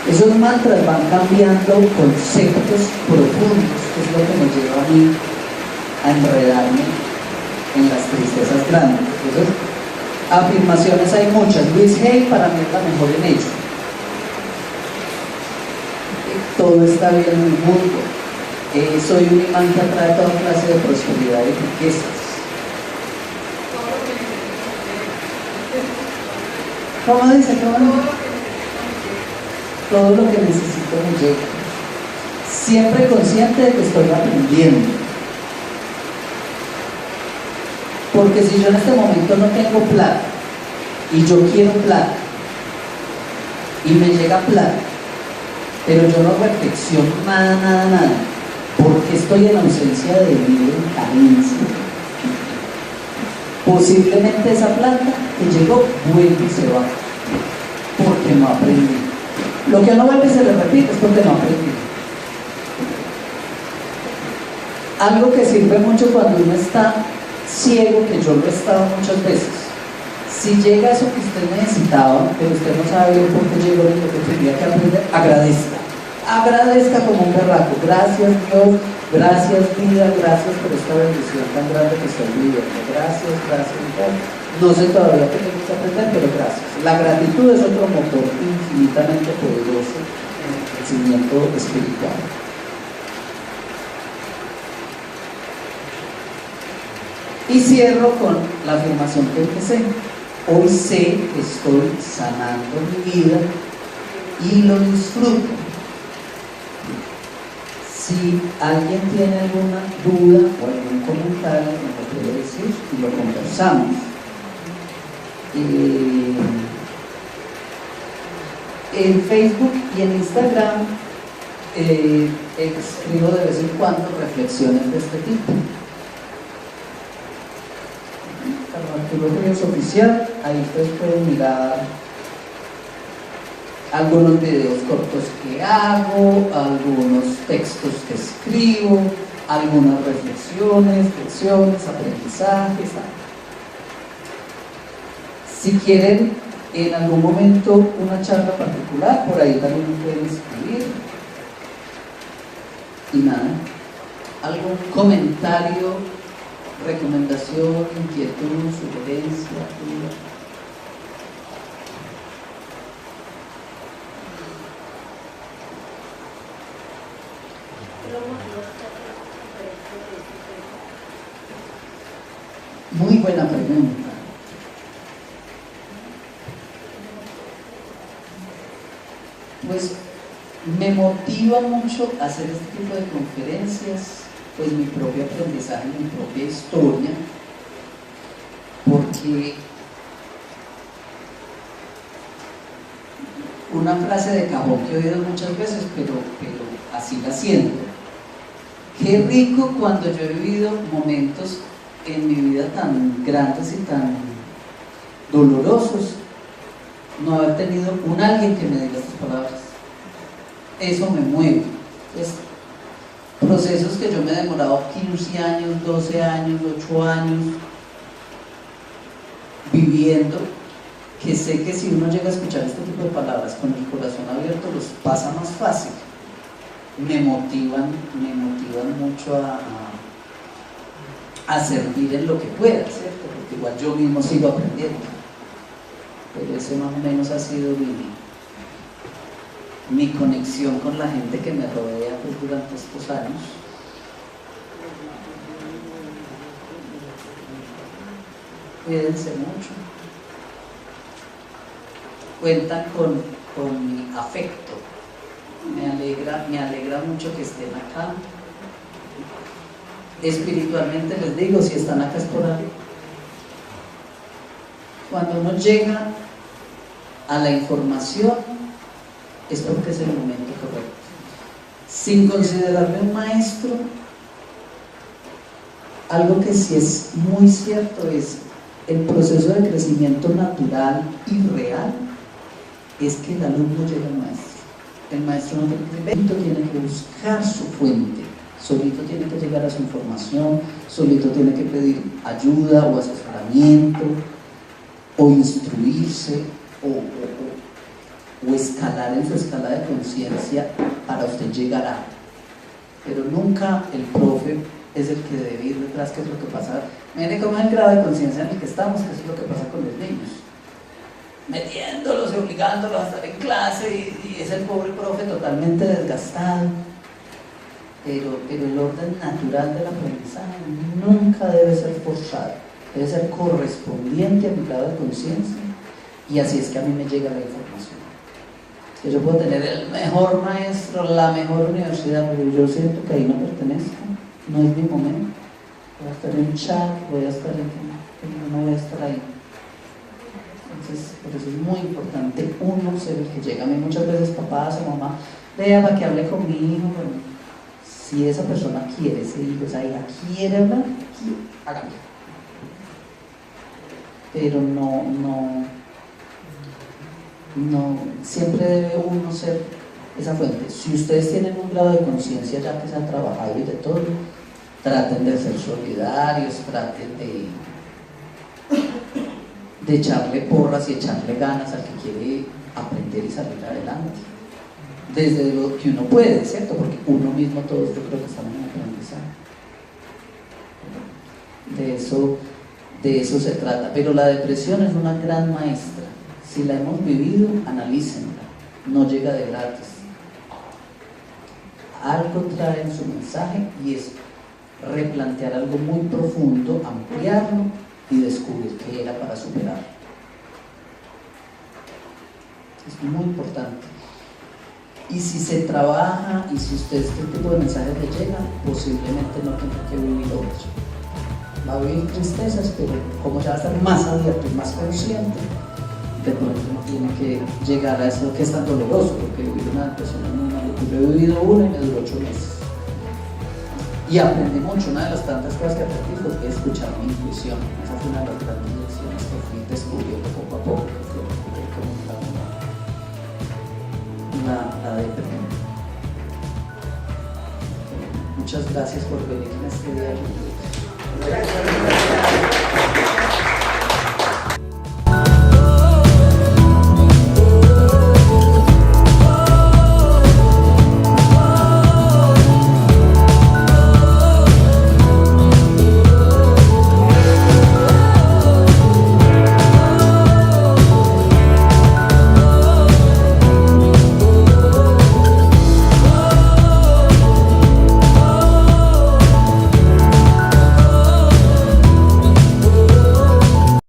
[SPEAKER 1] Esos mantras van cambiando conceptos profundos, que es lo que me lleva a mí a enredarme en las tristezas grandes. Entonces, afirmaciones hay muchas. Luis Hay para mí es la mejor en ello. todo está bien en el mundo. Soy un imán que atrae toda clase de prosperidad y riquezas. ¿Cómo dice? Todo lo que necesito me llega. Siempre consciente de que estoy aprendiendo. Porque si yo en este momento no tengo plata y yo quiero plata y me llega plata, pero yo no reflexiono nada, porque estoy en ausencia de dinero, en carencia, posiblemente esa plata que llegó vuelve y se va, porque no aprendí. Lo que no vuelve y se le repite es porque no aprendí. Algo que sirve mucho cuando uno está ciego, que yo lo he estado muchas veces. Si llega eso que usted necesitaba, pero usted no sabe por qué llegó ni lo que tenía que aprender, agradezca. Agradezca como un berraco. Gracias Dios, gracias vida, gracias por esta bendición tan grande que estoy viviendo. Gracias. No sé todavía qué tengo que aprender, pero gracias. La gratitud es otro motor infinitamente poderoso en el crecimiento espiritual. Y cierro con la afirmación que empecé. Hoy sé que estoy sanando mi vida y lo disfruto. Si alguien tiene alguna duda o algún comentario, me lo puede decir y lo conversamos. En Facebook y en Instagram escribo de vez en cuando reflexiones de este tipo. Arturo Ríos Oficial, ahí ustedes pueden mirar algunos videos cortos que hago, algunos textos que escribo, algunas reflexiones, lecciones, aprendizajes. Si quieren en algún momento una charla particular, por ahí también me pueden escribir. Y nada, algún comentario, recomendación, inquietud, sugerencia, duda. Muy buena pregunta. Pues me motiva mucho hacer este tipo de conferencias, pues mi propio aprendizaje, mi propia historia, porque una frase de cajón que he oído muchas veces, pero así la siento. Qué rico cuando yo he vivido momentos en mi vida tan grandes y tan dolorosos, no haber tenido un alguien que me diga estas palabras. Eso me mueve. Entonces, procesos que yo me he demorado 15 años, 12 años, 8 años viviendo, que sé que si uno llega a escuchar este tipo de palabras con el corazón abierto, los pasa más fácil. Me motivan mucho a servir en lo que pueda, ¿cierto? Porque igual yo mismo sigo aprendiendo. Pero ese más o menos ha sido mi conexión con la gente que me rodea pues, durante estos años. Cuídense mucho. Cuentan con mi afecto. Me alegra mucho que estén acá. Espiritualmente les digo, si están acá es por algo. Cuando uno llega a la información es porque es el momento correcto. Sin considerarme un maestro, algo que sí es muy cierto es el proceso de crecimiento natural y real es que el alumno llega al maestro. El maestro no tiene que buscar su fuente, solito tiene que llegar a su información, solito tiene que pedir ayuda o asesoramiento o instruirse o escalar en su escala de conciencia para usted llegar a. Pero nunca el profe es el que debe ir detrás, que es lo que pasa. Miren cómo es el grado de conciencia en el que estamos, que es lo que pasa con los niños. metiéndolos y obligándolos a estar en clase y es el pobre profe totalmente desgastado. Pero el orden natural del aprendizaje nunca debe ser forzado, debe ser correspondiente a mi grado de conciencia, y así es que a mí me llega la información. Que yo puedo tener el mejor maestro, la mejor universidad, pero yo siento que ahí no pertenezco, no es mi momento. Voy a estar en un chat, voy a estar no voy a estar ahí. Entonces, por eso es muy importante uno ser el que llega. A mí muchas veces papás o mamá, vea, para que hable con mi hijo, pero si esa persona quiere, ese hijo, esa hija quiere hablar, háganlo. Pero no, siempre debe uno ser esa fuente. Si ustedes tienen un grado de conciencia ya que se han trabajado y de todo, traten de ser solidarios, traten de echarle porras y echarle ganas al que quiere aprender y salir adelante. Desde lo que uno puede, ¿cierto? Porque uno mismo, todos yo creo que estamos en aprendizaje. De eso se trata. Pero la depresión es una gran maestra. Si la hemos vivido, analícenla. No llega de gratis. Algo trae en su mensaje y es replantear algo muy profundo, ampliarlo y descubrir qué era para superarlo. Es muy importante. Y si se trabaja y si usted este tipo de mensajes le llegan, posiblemente no tenga que vivir otro. Va a vivir tristezas, pero como ya va a estar más abierto y más consciente, de pronto no tiene que llegar a eso que es tan doloroso, porque vivir una depresión es muy maluco. Yo he vivido una y me duró 8 meses. Y aprendí mucho. Una de las tantas cosas que aprendí fue escuchar mi intuición. Esa fue una de las grandes lecciones que fui descubriendo poco a poco, que fue como la depresión. Muchas gracias por venir en este día.